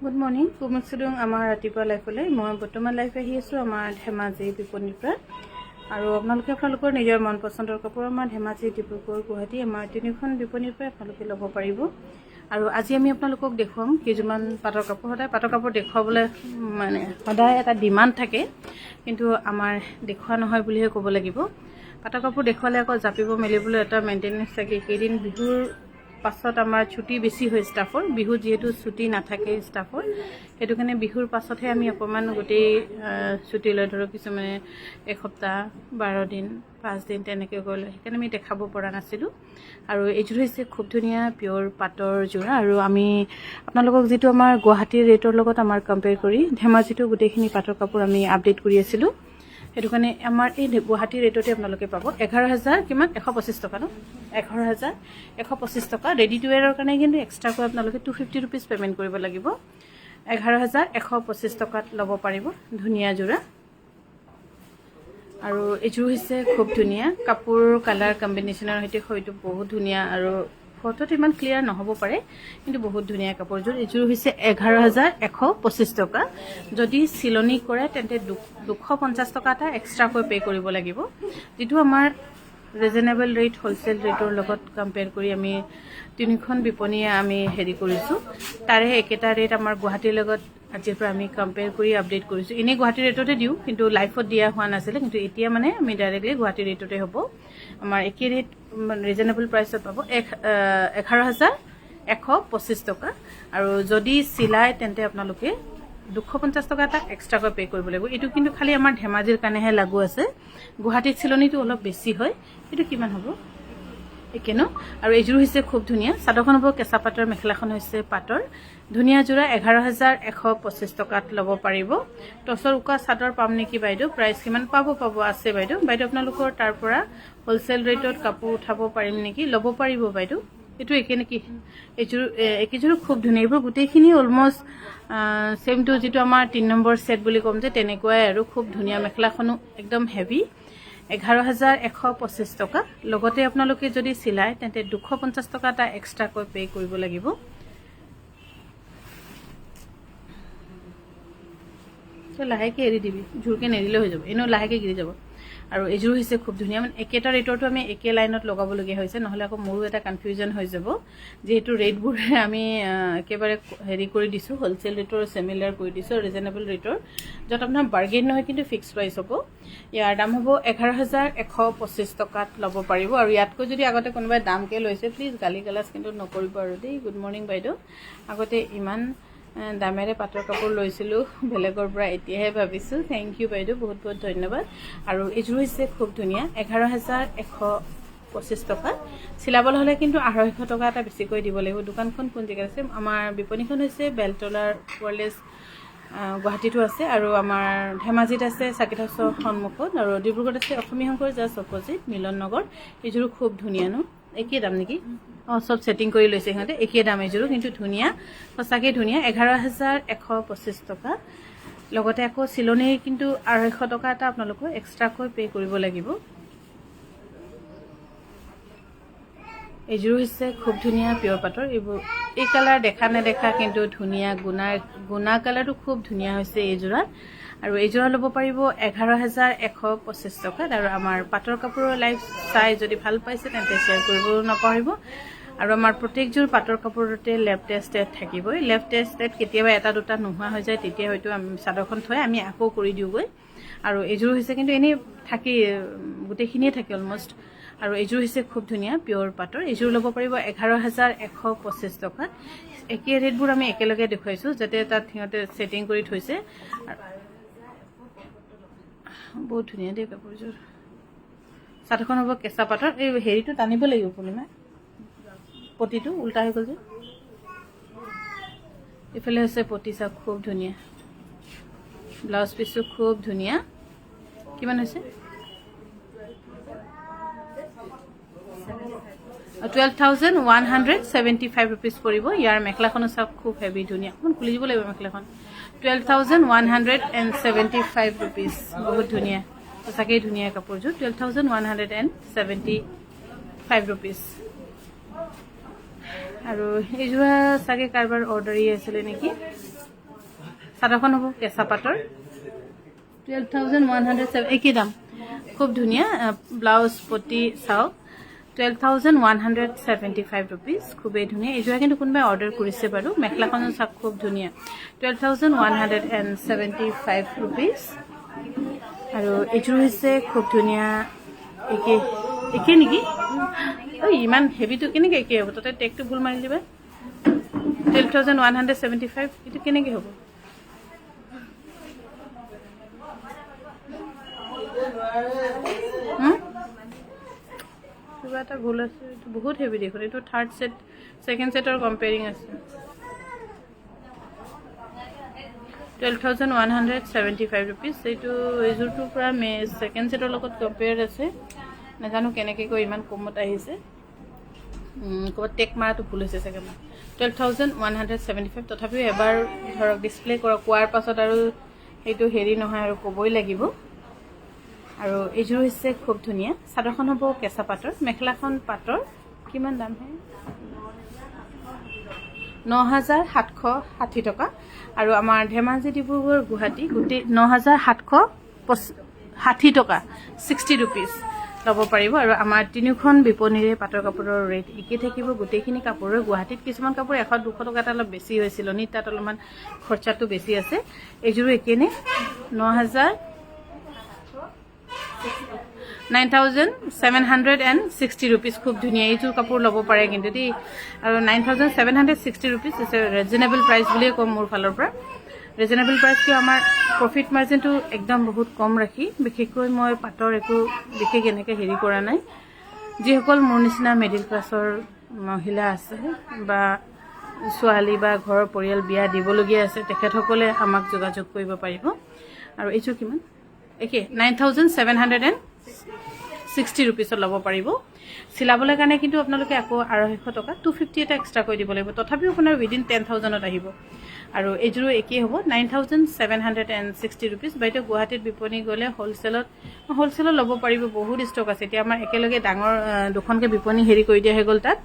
Good morning, কুমুদচুদুং আমাৰ ৰাতিপুৱা লাইফলৈ। মই বৰ্তমান লাইফ আহি আছোঁ আমাৰ ধেমাজি বিপণীৰ পৰা। আৰু আপোনালোকৰ নিজৰ মন পচন্দৰ কাপোৰ আমাৰ ধেমাজি, ডিব্ৰুগড়, গুৱাহাটী আমাৰ তিনিখন বিপণীৰ পৰা আপোনালোকে ল'ব পাৰিব। আৰু আজি আমি আপোনালোকক দেখুৱাম কিছুমান পাটৰ কাপোৰ। সদায় পাটৰ কাপোৰ দেখুৱাবলৈ মানে সদায় এটা ডিমাণ্ড থাকে, কিন্তু আমাৰ দেখুওৱা নহয় বুলিহে ক'ব লাগিব। পাটৰ কাপোৰ দেখুৱালে আকৌ জাপিব মেলিবলৈ এটা মেইনটেনেঞ্চ থাকে। কেইদিন বিহুৰ পাছত আমাৰ ছুটি বেছি হয় ষ্টাফৰ। বিহুত যিহেতু ছুটি নাথাকে ষ্টাফৰ, সেইটো কাৰণে বিহুৰ পাছতহে আমি অকণমান গোটেই ছুটি লৈ ধৰক কিছুমানে এসপ্তাহ, 12 দিন, 5 দিন তেনেকৈ গ'লে, সেইকাৰণে আমি দেখাব পৰা নাছিলোঁ। আৰু এইযোৰ হৈছে খুব ধুনীয়া পিয়'ৰ পাটৰ যোৰা। আৰু আমি আপোনালোকক যিটো আমাৰ গুৱাহাটীৰ ৰেটৰ লগত আমাৰ কম্পেয়াৰ কৰি ধেমাজিতো গোটেইখিনি পাটৰ কাপোৰ আমি আপডেট কৰি আছিলোঁ। সেইটো কাৰণে আমাৰ এই গুৱাহাটীৰ ৰেটতে আপোনালোকে পাব। 11,000 কিমান 125 টকা ন, 11,125 টকা। ৰেডি টু ৱেৰৰ কাৰণে কিন্তু এক্সট্ৰাকৈ আপোনালোকে 250 ৰুপিজ পে'মেণ্ট কৰিব লাগিব। 11,125 টকাত ল'ব পাৰিব ধুনীয়া যোৰা। আৰু এইযোৰ হৈছে খুব ধুনীয়া কাপোৰ, কালাৰ কম্বিনেশ্যনৰ সৈতে হয়তো বহুত ধুনীয়া। আৰু ফটোত ইমান ক্লিয়াৰ নহ'ব পাৰে, কিন্তু বহুত ধুনীয়া কাপোৰযোৰ। এইযোৰ হৈছে 11,125 টকা। যদি চিলনি কৰে তেন্তে 250 টকা এটা এক্সট্ৰাকৈ পে' কৰিব লাগিব, যিটো আমাৰ ৰিজনেবল ৰেট হ'লচেল ৰেটৰ লগত কম্পেয়াৰ কৰি আমি তিনিখন বিপণীয়ে আমি কৰিছোঁ। তাৰে একেটা ৰেট আমাৰ গুৱাহাটীৰ লগত আজিৰ পৰা আমি কম্পেয়াৰ কৰি আপডেট কৰিছোঁ। এনেই গুৱাহাটীৰ ৰেটতে দিওঁ, কিন্তু লাইফত দিয়া হোৱা নাছিলে, কিন্তু এতিয়া মানে আমি ডাইৰেক্টলি গুৱাহাটীৰ ৰেটতে হ'ব। আমাৰ একে ৰেট ৰিজনেবল প্ৰাইচত পাব 11,125 টকা। আৰু যদি চিলাই তেন্তে আপোনালোকে 250 টকা এটা এক্সট্ৰাকৈ পে' কৰিব লাগিব। এইটো কিন্তু খালি আমাৰ ধেমাজিৰ কাৰণেহে লাগু আছে। গুৱাহাটীত চিলনিটো অলপ বেছি হয়। এইটো কিমান হ'ব একে ন। আৰু এইযোৰ হৈছে খুব ধুনীয়া। চাদৰখন হ'ব কেঁচা পাটৰ, মেখেলাখন হৈছে পাটৰ। ধুনীয়া যোৰা 11,125 টকাত ল'ব পাৰিব। টচৰ উকা চাদৰ পাম নেকি বাইদেউ? প্ৰাইচ কিমান? পাব আছে বাইদেউ। আপোনালোকৰ তাৰ পৰা হ'লচেল ৰেটত কাপোৰ উঠাব পাৰিম নেকি? ল'ব পাৰিব বাইদেউ। এইটো একে নেকি? একেযোৰো খুব ধুনীয়া। এইবোৰ গোটেইখিনি অলমষ্ট ছেম টু যিটো আমাৰ 3 নম্বৰ ছেট বুলি ক'ম যে তেনেকুৱাই আৰু খুব ধুনীয়া। মেখেলাখনো একদম হেভি। 11,125 টকা। লগতে আপোনালোকে যদি চিলাই তেন্তে 250 টকা এটা এক্সট্ৰাকৈ পে' কৰিব লাগিব। লাহেকৈ এৰি দিবি, জোৰকৈ নেৰিলে হৈ যাব, এনেও লাহেকৈ গিৰি যাব। আৰু এইযোৰ হৈছে খুব ধুনীয়া। মানে একেটা ৰেটৰটো আমি একে লাইনত লগাবলগীয়া হৈছে, নহ'লে আকৌ মোৰো এটা কনফিউজন হৈ যাব। যিহেতু ৰেটবোৰ আমি একেবাৰে কৰি দিছোঁ, হ'লচেল ৰেটৰ চিমিলাৰ কৰি দিছোঁ, ৰিজনেবল ৰেটৰ, য'ত আপোনাৰ বাৰ্গেইন নহয় কিন্তু ফিক্স প্ৰাইচ হ'ব। ইয়াৰ দাম হ'ব 11,125 টকাত ল'ব পাৰিব। আৰু ইয়াতকৈ যদি আগতে কোনোবাই দামকৈ লৈছে, প্লিজ গালি গালাজ কিন্তু নকৰিব আৰু দেই। গুড মৰ্ণিং বাইদেউ। আগতে ইমান দামেৰে পাটৰ কাপোৰ লৈছিলোঁ বেলেগৰ পৰা, এতিয়াহে ভাবিছোঁ। থেংক ইউ বাইদেউ, বহুত বহুত ধন্যবাদ। আৰু এইযোৰ হৈছে খুব ধুনীয়া 11,125 টকা। চিলাবলৈ হ'লে কিন্তু 250 টকা এটা বেছিকৈ দিব লাগিব। দোকানখন কোন জেগাত আছে? আমাৰ বিপণীখন হৈছে বেলতলাৰ ৱাৰলেছ গুৱাহাটীতো আছে, আৰু আমাৰ ধেমাজিত আছে চাৰ্কিট হাউচৰ সন্মুখত, আৰু ডিব্ৰুগড়ত আছে অসমীয়া সংঘৰ জাষ্ট অপজিট মিলন নগৰ। এইযোৰো খুব ধুনীয়া ন। একেই দাম নেকি? চব ছেটিং কৰি লৈছে সিহঁতে। একেই দাম এইযোৰো, কিন্তু ধুনীয়া, সঁচাকৈ ধুনীয়া। 11,125 টকা। লগতে আকৌ চিলনিৰ কিন্তু 250 টকা এটা আপোনালোকক এক্সট্ৰাকৈ পে' কৰিব লাগিব। এইযোৰ হৈছে খুব ধুনীয়া পিয়ৰ পাটৰ। এই কালাৰ দেখা নেদেখা কিন্তু ধুনীয়া, গুণা কালাৰটো খুব ধুনীয়া হৈছে এইযোৰাত। আৰু এইযোৰা ল'ব পাৰিব 11,125 টকাত। আৰু আমাৰ পাটৰ কাপোৰৰ লাইফ চাই যদি ভাল পাইছে তেন্তে শ্বেয়াৰ কৰিব নাপাহৰিব। আৰু আমাৰ প্ৰত্যেকযোৰ পাটৰ কাপোৰতে লেব টেষ্টেড থাকিবই। লেব টেষ্টেড কেতিয়াবা এটা দুটা নোহোৱা হৈ যায়, তেতিয়া হয়তো আমি চাদৰখন থৈ আমি আকৌ কৰি দিওঁগৈ। আৰু এইযোৰ হৈছে কিন্তু এনেই থাকি গোটেইখিনিয়ে থাকে অলমষ্ট। আৰু এইযোৰ হৈছে খুব ধুনীয়া পিয়ৰ পাটৰ। এইযোৰ ল'ব পাৰিব 11,125 টকাত। একে ৰেটবোৰ আমি একেলগে দেখুৱাইছোঁ, যাতে তাত সিহঁতে ছেটিং কৰি থৈছে। বহুত ধুনীয়া দেই কাপোৰযোৰ। চাদৰখন হ'ব কেঁচা পাটৰ। এই হেৰিটো টানিব লাগিব পূৰ্ণিমা, পতিটো উল্টা হৈ গ'ল যে। এইফালে হৈছে পতি চাওক, খুব ধুনীয়া। ব্লাউজ পিচটো খুব ধুনীয়া। কিমান হৈছে? 12,175 ৰুপিজ পৰিব। ইয়াৰ মেখেলাখনো চাওক, খুব হেভি ধুনীয়া। অকণমান খুলি দিব লাগিব মেখেলাখন। 12,175 ৰুপিজ। বহুত ধুনীয়া, সঁচাকৈ ধুনীয়া কাপোৰযোৰ। 12,175 ৰুপিজ। আৰু এইযোৰ চাগে কাৰোবাৰ অৰ্ডাৰী আছিলে নেকি। চাদৰখন হ'ব কেঁচা পাটৰ। 12,107 একেই দাম, খুব ধুনীয়া। ব্লাউজ পতি চাওক, 12,175 ৰুপিজ। খুবেই ধুনীয়া। এইযোৰা কিন্তু কোনোবাই অৰ্ডাৰ কৰিছে বাৰু। মেখেলাখনো চাওক, খুব ধুনীয়া। 12,175 ৰুপিজ। আৰু এইযোৰ হৈছে খুব ধুনীয়া। একে নেকি? ঐ ইমান হেভিটো কেনেকৈ একে হ'ব? তাতে টেগটো ভুল মাৰি দিবা। 12,175 এইটো কেনেকৈ হ'ব? কিবা এটা ভুল আছে। এইটো বহুত হেভি দেখোন। এইটো থাৰ্ড ছেট, ছেকেণ্ড ছেটৰ কম্পেয়াৰিং আছে। 12,175 ৰুপিজ। এইযোৰটো পূৰা ছেকেণ্ড ছেটৰ লগত কম্পেয়াৰ আছে। নাজানো কেনেকৈ কৈ ইমান কমত আহিছে। ক'ৰবাত টেক মাৰাটো ভুল হৈছে চাগে মোৰ। 12,175। তথাপিও এবাৰ ধৰক ডিছপ্লে কোৱাৰ পাছত আৰু সেইটো হেৰি নহয় আৰু ক'বই লাগিব। আৰু এইযোৰ হৈছে খুব ধুনীয়া। চাদৰখন হ'ব কেঁচা পাটৰ, মেখেলাখন পাটৰ। কিমান দাম হে? 9,760 টকা। আৰু আমাৰ ধেমাজি, ডিব্ৰুগড়, গুৱাহাটী গোটেই 9,760 টকা, 60 ৰুপিজ ল'ব পাৰিব। আৰু আমাৰ তিনিখন বিপণীৰে পাটৰ কাপোৰৰ ৰেট একেই থাকিব। গোটেইখিনি কাপোৰৰ গুৱাহাটীত কিছুমান কাপোৰ 100-200 টকা এটা অলপ বেছি হৈছিল, তাত অলপমান খৰচাটো বেছি আছে। এইযোৰো একেই নে? 9,760 ৰুপিজ। খুব ধুনীয়া। এইযোৰ কাপোৰ ল'ব পাৰে কিন্তু দেই। আৰু 9,760 ৰুপিজ হৈছে ৰিজনেবল প্ৰাইচ বুলিয়ে ক'ম মোৰ ফালৰ পৰা। ৰিজনেবল প্ৰাইচ কিয়, আমাৰ প্ৰফিট মাৰ্জিনটো একদম বহুত কম ৰাখি, বিশেষকৈ মই পাটৰ একো বিশেষ এনেকৈ হেৰি কৰা নাই। যিসকল মোৰ নিচিনা মিডিল ক্লাছৰ মহিলা আছে বা ছোৱালী বা ঘৰৰ পৰিয়াল বিয়া দিবলগীয়া আছে, তেখেতসকলে আমাক যোগাযোগ কৰিব পাৰিব। আৰু এইযোৰ কিমান? একে 9,760 ৰুপিজত ল'ব পাৰিব। চিলাবলৈ কাৰণে কিন্তু আপোনালোকে আকৌ 250 টকা 250 এটা এক্সট্ৰা কৰি দিব লাগিব। তথাপিও আপোনাৰ উইদিন 10,000ত আহিব। আৰু এইযোৰো একেই হ'ব 9,760 ৰুপিজ। বাইদেউ গুৱাহাটীত বিপণী গ'লে হ'লচেলত ল'ব পাৰিব। বহুত ষ্টক আছে। এতিয়া আমাৰ একেলগে ডাঙৰ দুখনকৈ বিপণী হেৰি কৰি দিয়া হৈ গ'ল তাত।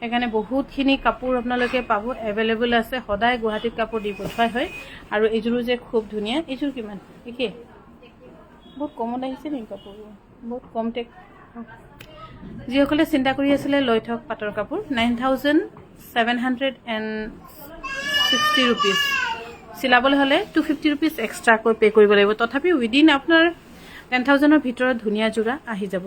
সেইকাৰণে বহুতখিনি কাপোৰ আপোনালোকে পাব, এভেইলেবল আছে। সদায় গুৱাহাটীত কাপোৰ দি পঠোৱা হয়। আৰু এইযোৰো যে খুব ধুনীয়া। এইযোৰ কিমান? একেই, বহুত কমত আহিছে নেকি কাপোৰবোৰ? বহুত কম টেক। যিসকলে চিন্তা কৰি আছিলে লৈ থওক পাটৰ কাপোৰ। 9,760 ৰুপিজ। চিলাবলৈ হ'লে 250 ৰুপিজ এক্সট্ৰাকৈ পে' কৰিব লাগিব। তথাপি উইদিন আপোনাৰ 10,000ৰ ভিতৰত ধুনীয়া যোৰা আহি যাব।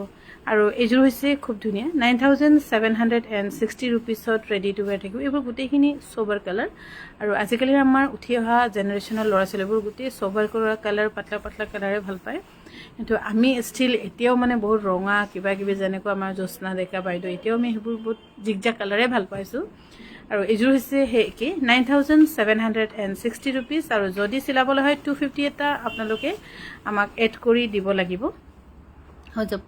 আৰু এইযোৰ হৈছে খুব ধুনীয়া। 9,760 ৰুপিজত ৰেডি টু ৱেৰ থাকিব। এইবোৰ গোটেইখিনি ছ'বাৰ কালাৰ। আৰু আজিকালি আমাৰ উঠি অহা জেনেৰেশ্যনৰ ল'ৰা ছোৱালীবোৰ গোটেই ছ'বাৰ কৰা কালাৰ, পাতলা পাতলা কালাৰে ভাল পায়। কিন্তু আমি ষ্টিল এতিয়াও মানে বহুত ৰঙা কিবা কিবি, যেনেকুৱা আমাৰ জ্যোৎস্না ডেকা বাইদেউ, এতিয়াও আমি সেইবোৰ বহুত জিকজাক কালাৰে ভাল পাইছোঁ। আৰু এইযোৰ হৈছে সেই একেই 9,760 ৰুপিজ। আৰু যদি চিলাবলৈ হয় 250 এটা আপোনালোকে আমাক এড কৰি দিব লাগিব, হৈ যাব।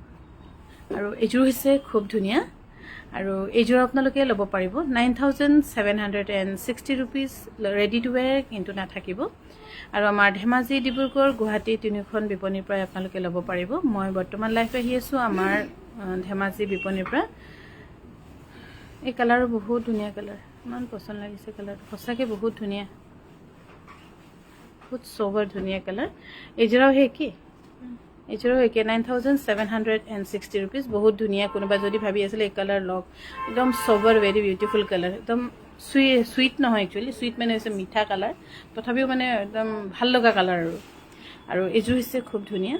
আৰু এইযোৰ হৈছে খুব ধুনীয়া। আৰু এইযোৰ আপোনালোকে ল'ব পাৰিব 9,760 ৰুপিজ। ৰেডি টু ৱেৰ কিন্তু নাথাকিব। আৰু আমাৰ ধেমাজি, ডিব্ৰুগড়, গুৱাহাটী তিনিখন বিপণীৰ পৰাই আপোনালোকে ল'ব পাৰিব। মই বৰ্তমান লাইভ আহি আছোঁ আমাৰ ধেমাজি বিপণীৰ পৰা। এই কালাৰো বহুত ধুনীয়া কালাৰ, ইমান পচন্দ লাগিছে কালাৰটো, সঁচাকৈ বহুত ধুনীয়া, বহুত ছ'বাৰ ধুনীয়া কালাৰ। এইযোৰাও সেই কি এইযোৰো একে 9760 ৰুপিজ। বহুত ধুনীয়া। কোনোবা যদি ভাবি আছিলে এই কালাৰ লওক, একদম চবৰ ভেৰি বিউটিফুল কালাৰ, একদম সুইট নহয়, একচুৱেলি সুইট মানে হৈছে মিঠা কালাৰ, তথাপিও মানে একদম ভাল লগা কালাৰ। আৰু এইযোৰ হৈছে খুব ধুনীয়া,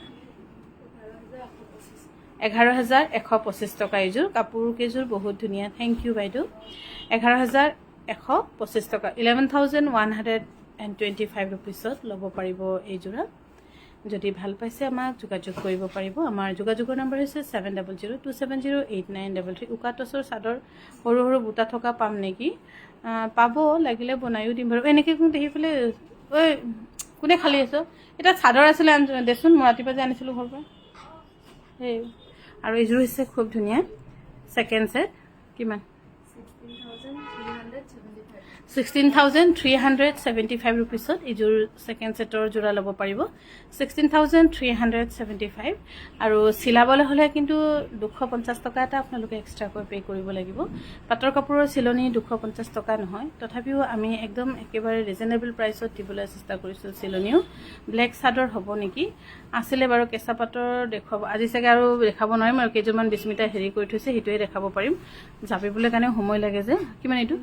11,125 টকা এইযোৰ। কাপোৰ কেইযোৰ বহুত ধুনীয়া। থেংক ইউ বাইদেউ। 11,125 টকা, 11,125 ৰুপিজত ল'ব পাৰিব এইযোৰা। যদি ভাল পাইছে আমাক যোগাযোগ কৰিব পাৰিব। আমাৰ যোগাযোগৰ নম্বৰ হৈছে 7002708933। উকা টচৰ চাদৰ সৰু সৰু বুটা থকা পাম নেকি? পাব, লাগিলে বনায়ো দিম বাৰু। এনেকৈ দেখি পেলাই ঐ কোনে খালি আছ? এটা চাদৰ আছিলে দেচোন, মই ৰাতিপুৱা যে আনিছিলোঁ ঘৰৰ পৰা সেই। আৰু এইযোৰ হৈছে খুব ধুনীয়া ছেকেণ্ড ছেট। কিমান? 16,375 ৰুপিজত এইযোৰ ছেকেণ্ড ছেটৰ যোৰা ল'ব পাৰিব। 16,375। আৰু চিলাবলৈ হ'লে কিন্তু 250 টকা এটা আপোনালোকে এক্সট্ৰাকৈ পে' কৰিব লাগিব। পাটৰ কাপোৰৰ চিলনি 250 টকা নহয়, তথাপিও আমি একদম একেবাৰে ৰিজনেবল প্ৰাইচত দিবলৈ চেষ্টা কৰিছোঁ। চিলনিও ব্লেক চাদৰ হ'ব নেকি? আছিলে বাৰু কেঁচা পাটৰ দেখুৱাব, আজি চাগে আৰু দেখাব নোৱাৰিম। আৰু কেইযোৰমান বিস্মিতাই হেৰি কৰি থৈছে, সেইটোৱে দেখাব পাৰিম। জাপিবলৈ কাৰণেও সময় লাগে যে। কিমান এইটো?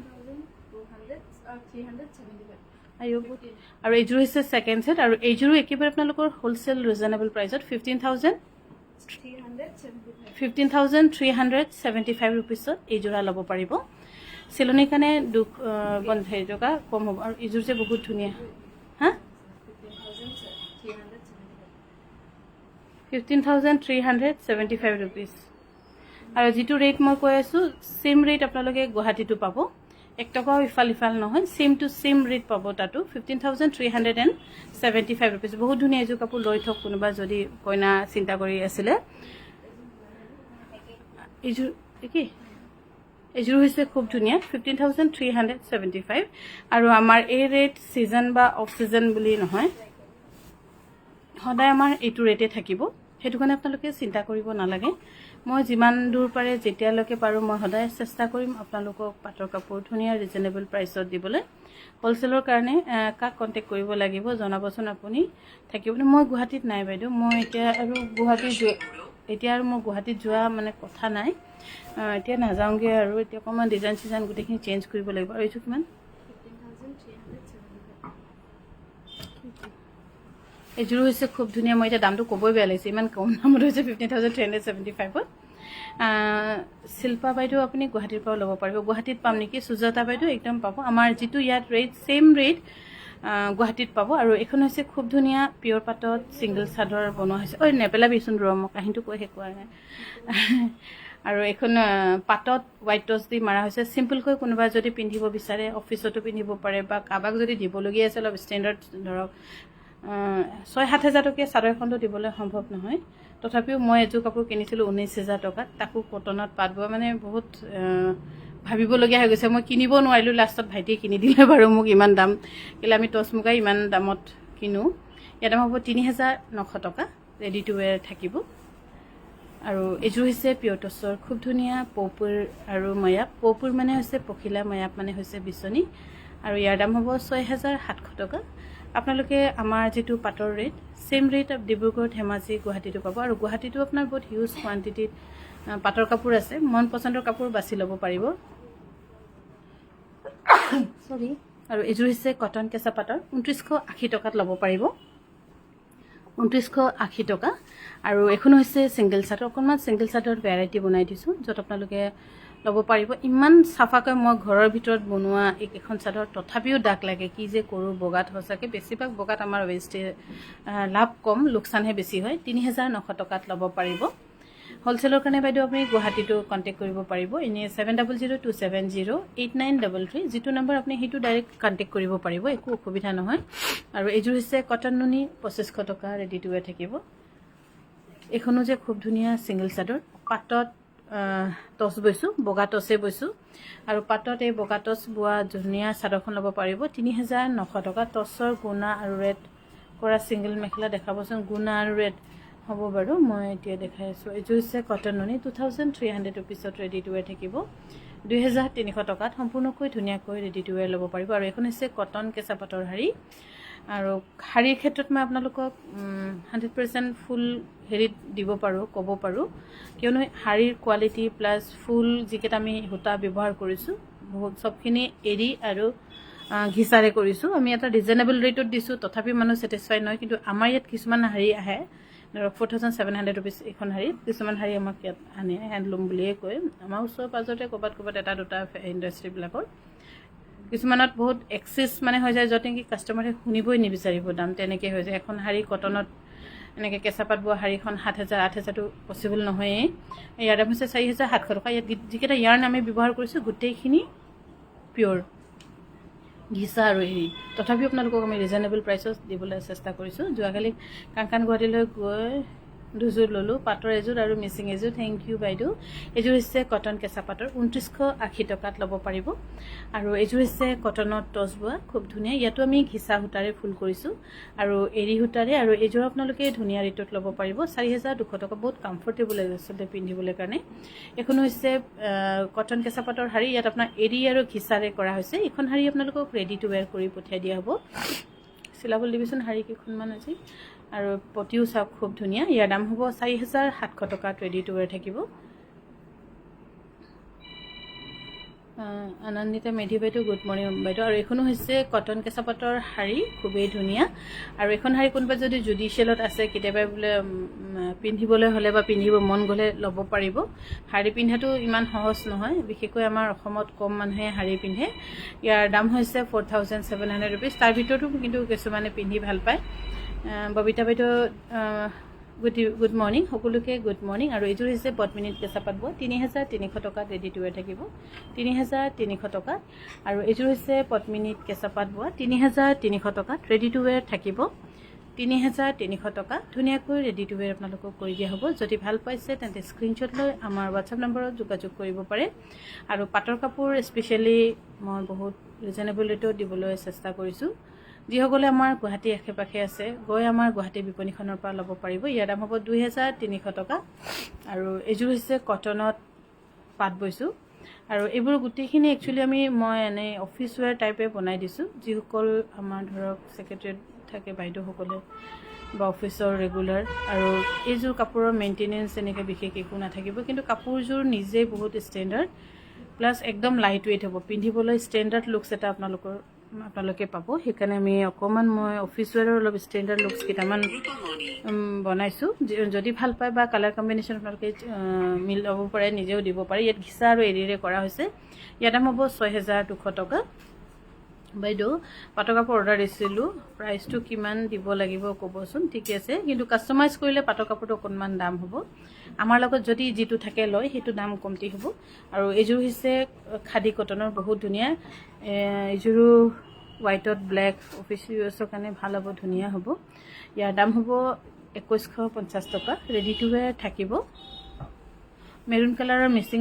আৰু এইযোৰ হৈছে ছেকেণ্ড ছেট। আৰু এইযোৰো একেবাৰে আপোনালোকৰ হ'লচেল ৰিজনেবল প্ৰাইচত 15,375 ৰুপিজত এইযোৰা ল'ব পাৰিব। চিলনিৰ কাৰণে 2 টকা কম হ'ব। আৰু এইযোৰ যে বহুত ধুনীয়া, হা 15,375 ৰুপিজ। আৰু যিটো ৰেট মই কৈ আছোঁ, ছেম ৰেট আপোনালোকে গুৱাহাটীতো পাব। 1 টকাও ইফাল নহয়, ছেম টু ছেম ৰেট পাব তাতো। 15,375 ৰুপিজ। বহুত ধুনীয়া এইযোৰ কাপোৰ লৈ থওক কোনোবা যদি কইনা চিন্তা কৰি আছিলে। এইযোৰ হৈছে খুব ধুনীয়া, 15,375। আৰু আমাৰ এই ৰেট ছিজন বা অফ ছিজন বুলি নহয়, সদায় আমাৰ এইটো ৰেটে থাকিব। সেইটো কাৰণে আপোনালোকে চিন্তা কৰিব নালাগে। মই যিমান দূৰ পাৰে যেতিয়ালৈকে পাৰোঁ মই সদায় চেষ্টা কৰিম আপোনালোকক পাটৰ কাপোৰ ধুনীয়া ৰিজনেবল প্ৰাইচত দিবলৈ। হ'লচেলৰ কাৰণে কাক কণ্টেক্ট কৰিব লাগিব জনাবচোন আপুনি। থাকিব। মই গুৱাহাটীত নাই বাইদেউ, মই এতিয়া আৰু গুৱাহাটীত যোৱা মানে কথা নাই। এতিয়া নাযাওঁগৈ আৰু এতিয়া অকণমান ডিজাইন চিজাইন গোটেইখিনি চেঞ্জ কৰিব লাগিব। আৰু এইটো কিমান? এইযোৰো হৈছে খুব ধুনীয়া। মই এতিয়া দামটো ক'বই বেয়া লাগিছে, ইমান কম দামত হৈছে 15,375ত। শিল্পা বাইদেউ আপুনি গুৱাহাটীৰ পৰাও ল'ব পাৰিব। গুৱাহাটীত পাম নেকি? সুজাতা বাইদেউ একদম পাব। আমাৰ যিটো ইয়াত ৰেট ছেম ৰেট গুৱাহাটীত পাব। আৰু এইখন হৈছে খুব ধুনীয়া পিয়ৰ পাটত ছিংগল চাদৰ বনোৱা হৈছে। নেপেলাবিচোন ৰ, মই কাহিনীটো কৈ শেষ কৰা নাই। আৰু এইখন পাটত হোৱাইট টচ দি মাৰা হৈছে। চিম্পলকৈ কোনোবা যদি পিন্ধিব বিচাৰে অফিচতো পিন্ধিব পাৰে, বা কাৰোবাক যদি দিবলগীয়া আছে অলপ ষ্টেণ্ডাৰ্ড, ধৰক 6-7 হাজাৰ টকীয়া চাদৰ এখনটো দিবলৈ সম্ভৱ নহয়। তথাপিও মই এযোৰ কাপোৰ কিনিছিলোঁ 19,000 টকাত, তাকো কটনত পাত বোৱা। মানে বহুত ভাবিবলগীয়া হৈ গৈছে। মই কিনিব নোৱাৰিলোঁ, লাষ্টত ভাইটিয়ে কিনি দিলে বাৰু মোক ইমান দাম। কেলৈ আমি টচ মুগাই ইমান দামত কিনো। ইয়াৰ দাম হ'ব 3,900 টকা, ৰেডি টু ৱেৰ থাকিব। আৰু এইযোৰ হৈছে পিয়ৰ টচৰ খুব ধুনীয়া পৌপুৰ আৰু ময়াপ। পৌপুৰ মানে হৈছে পখিলা, ময়াপ মানে হৈছে বিচনী। আৰু ইয়াৰ দাম হ'ব 6,700 টকা। আপোনালোকে আমাৰ যিটো পাটৰ rate, same rate Dibrugarh, Dhemaji, গুৱাহাটীতো পাব। আৰু গুৱাহাটীতো আপোনাৰ বহুত হিউজ কোৱান্টিটিত পাটৰ কাপোৰ আছে। মন পচন্দৰ কাপোৰ বাছি ল'ব পাৰিব। আৰু এইযোৰ হৈছে কটন কেঁচা পাটৰ, 2980 টকাত ল'ব পাৰিব। 2980 টকা। আৰু এখন হৈছে ছিংগল চাদৰ। অকণমান ছিংগল চাদৰত ভেৰাইটি বনাই দিছোঁ, য'ত আপোনালোকে ল'ব পাৰিব। ইমান চাফাকৈ মই ঘৰৰ ভিতৰত বনোৱা এইকেইখন চাদৰ, তথাপিও দাগ লাগে। কি যে কৰোঁ বগাত, সঁচাকৈ বেছিভাগ বগাত আমাৰ লাভ কম, লোকচানহে বেছি হয়। 3,900 টকাত ল'ব পাৰিব। হ'লচেলৰ কাৰণে বাইদেউ আপুনি গুৱাহাটীতো কণ্টেক্ট কৰিব পাৰিব। এনেই 7002708933, যিটো নম্বৰ আপুনি সেইটো ডাইৰেক্ট কণ্টেক্ট কৰিব পাৰিব, একো অসুবিধা নহয়। আৰু এইযোৰ হৈছে কটন নুনি, 2500 টকা, ৰেডি টু ৱেৰ থাকিব। এইখনো যে খুব ধুনীয়া ছিংগল চাদৰ, পাটত টচ বৈছোঁ, বগা টচে বৈছোঁ। আৰু পাটত এই বগা টচ বোৱা ধুনীয়া চাদৰখন ল'ব পাৰিব। 3,900 টকা। টচৰ গুণা আৰু ৰেড কৰা ছিংগল মেখেলা দেখাবচোন। গুণা আৰু ৰেড হ'ব বাৰু, মই এতিয়া দেখাই আছোঁ। এইযোৰ হৈছে কটন নুনি, 2,300 ৰুপিজত ৰেডি টু ৱেৰ থাকিব। 2,300 টকাত সম্পূৰ্ণকৈ ধুনীয়াকৈ ৰেডি টু ৱেৰ ল'ব পাৰিব। আৰু এইখন হৈছে কটন কেঁচা পাটৰ শাৰী, আৰু শাৰীৰ ক্ষেত্ৰত মই আপোনালোকক 100% ফুল হেৰিত দিব পাৰোঁ, ক'ব পাৰোঁ, কিয়নো শাৰীৰ কোৱালিটি প্লাছ ফুল যিকেইটা আমি সূতা ব্যৱহাৰ কৰিছোঁ বহুত চবখিনি এৰি আৰু ঘিচাৰে কৰিছোঁ। আমি এটা ৰিজনেবল ৰেটত দিছোঁ, তথাপি মানুহ ছেটিছফাই নহয়। কিন্তু আমাৰ ইয়াত কিছুমান শাৰী আহে ধৰক 4700 ৰুপিজ এইখন শাৰীত, কিছুমান শাৰী আমাক ইয়াত আনে, হেণ্ডলুম বুলিয়ে কয়। আমাৰ ওচৰ পাজতে ক'ৰবাত এটা দুটা ইণ্ডাষ্ট্ৰীবিলাকৰ কিছুমানত বহুত এক্সেছ মানে হৈ যায়, য'ত নেকি কাষ্টমাৰে শুনিবই নিবিচাৰিব দাম, তেনেকৈ হৈ যায়। এখন শাৰী কটনত এনেকৈ কেঁচা পাত বোৱা শাৰীখন 7000 8000টো পচিবল নহয়েই। ইয়াৰ দাম হৈছে 4700 টকা। ইয়াত যিকেইটা ইয়াৰ্ণ আমি ব্যৱহাৰ কৰিছোঁ গোটেইখিনি পিয়'ৰ ঘিচা আৰু এৰী, তথাপিও আপোনালোকক আমি ৰিজনেবল প্ৰাইচত দিবলৈ চেষ্টা কৰিছোঁ। যোৱাকালি কাংকান গুৱাহাটীলৈ গৈ দুযোৰ ল'লোঁ, পাটৰ এযোৰ আৰু মিচিং এযোৰ। থেংক ইউ বাইদেউ। এইযোৰ হৈছে কটন কেঁচা পাটৰ, 2980 টকাত ল'ব পাৰিব। আৰু এইযোৰ হৈছে কটনত টচ বোৱা, খুব ধুনীয়া। ইয়াতো আমি ঘিচা সূতাৰে ফুল কৰিছোঁ আৰু এৰী সূতাৰে, আৰু এইযোৰ আপোনালোকে ধুনীয়া ৰেটত ল'ব পাৰিব, 4200 টকা। বহুত কমফৰ্টেবল আচলতে পিন্ধিবলৈ কাৰণে। এইখন হৈছে কটন কেঁচা পাটৰ শাৰী, ইয়াত আপোনাৰ এৰী আৰু ঘিচাৰে কৰা হৈছে। এইখন শাৰী আপোনালোকক ৰেডি টু ৱেৰ কৰি পঠিয়াই দিয়া হ'ব। চিলাবলৈ দিবিচোন শাৰী কেইখনমান আজি। আৰু পতিও চাওক খুব ধুনীয়া। ইয়াৰ দাম হ'ব 4700 টকাত ৰেডি টু ৱেৰ থাকিব। আনন্দিতা মেধি বাইদেউ, গুড মৰ্ণিং বাইদেউ। আৰু এইখনো হৈছে কটন কেঁচা পাটৰ শাৰী, খুবেই ধুনীয়া। আৰু এইখন শাৰী কোনোবা যদি জুডিচিয়েলত আছে, কেতিয়াবা বোলে পিন্ধিবলৈ হ'লে বা পিন্ধিব মন গ'লে ল'ব পাৰিব। শাৰী পিন্ধাটো ইমান সহজ নহয়, বিশেষকৈ আমাৰ অসমত কম মানুহে শাৰী পিন্ধে। ইয়াৰ দাম হৈছে 4700 ৰুপিজ। তাৰ ভিতৰতো কিন্তু কিছুমানে পিন্ধি ভাল পায়। ববিতা বাইদেউ, গুড মৰ্ণিং, সকলোকে গুড মৰ্ণিং। আৰু এইযোৰ হৈছে পদ্মিনীত কেঁচা পাত বোৱা, 3300 টকাত ৰেডি টু ৱেৰ থাকিব, 3300 টকাত। আৰু এইযোৰ হৈছে পদ্মিনীত কেঁচা পাত বোৱা, 3300 টকাত ৰেডি টু ৱেৰ থাকিব, 3300 টকা। ধুনীয়াকৈ ৰেডি টু ৱেৰ আপোনালোকক কৰি দিয়া হ'ব। যদি ভাল পাইছে তেন্তে স্ক্ৰীনশ্বট লৈ আমাৰ হোৱাটছআপ নম্বৰত যোগাযোগ কৰিব পাৰে। আৰু পাটৰ কাপোৰ স্পেচিয়েলি মই বহুত ৰিজনেবল ৰেটত দিবলৈ চেষ্টা কৰিছোঁ। যিসকলে আমাৰ গুৱাহাটীৰ আশে পাশে আছে, গৈ আমাৰ গুৱাহাটী বিপণীখনৰ পৰা ল'ব পাৰিব। ইয়াৰ দাম হ'ব 2300 টকা। আৰু এইযোৰ হৈছে কটনত পাট বৈছোঁ। আৰু এইবোৰ গোটেইখিনি একচুৱেলি মই এনেই অফিচ ৱেৰ টাইপে বনাই দিছোঁ। যিসকল আমাৰ ধৰক ছেক্ৰেটেৰিয়েট থাকে বাইদেউসকলে বা অফিচৰ ৰেগুলাৰ, আৰু এইযোৰ কাপোৰৰ মেইনটেনেঞ্চ এনেকৈ বিশেষ একো নাথাকিব, কিন্তু কাপোৰযোৰ নিজেই বহুত ষ্টেণ্ডাৰ্ড প্লাছ একদম লাইট ৱেইট হ'ব। পিন্ধিবলৈ ষ্টেণ্ডাৰ্ড লুকছ এটা আপোনালোকে পাব। সেইকাৰণে মই অফিচ ৱেৰৰ অলপ ষ্টেণ্ডাৰ্ড লুকছ কেইটামান বনাইছোঁ। যদি ভাল পায় বা কালাৰ কম্বিনেশ্যন আপোনালোকে মিলাব পাৰে, নিজেও দিব পাৰে। ইয়াত ঘিচা আৰু এৰীৰে কৰা হৈছে। ইয়াৰ দাম হ'ব 6200 টকা। বাইদেউ, পাটৰ কাপোৰ অৰ্ডাৰ দিছিলোঁ, প্ৰাইচটো কিমান দিব লাগিব ক'বচোন। ঠিকে আছে, কিন্তু কাষ্টমাইজ কৰিলে পাটৰ কাপোৰটো অকণমান দাম হ'ব। আমাৰ লগত যদি যিটো থাকে লয়, সেইটো দাম কমতি হ'ব। আৰু এইযোৰ হৈছে খাদী কটনৰ, বহুত ধুনীয়া। এইযোৰো হোৱাইটত ব্লেক অফিচ ইউজৰ কাৰণে ভাল হ'ব, ধুনীয়া হ'ব। ইয়াৰ দাম হ'ব 2150 টকা, ৰেডি টু ৱেৰ থাকিব। মেৰুন কালাৰৰ মিচিং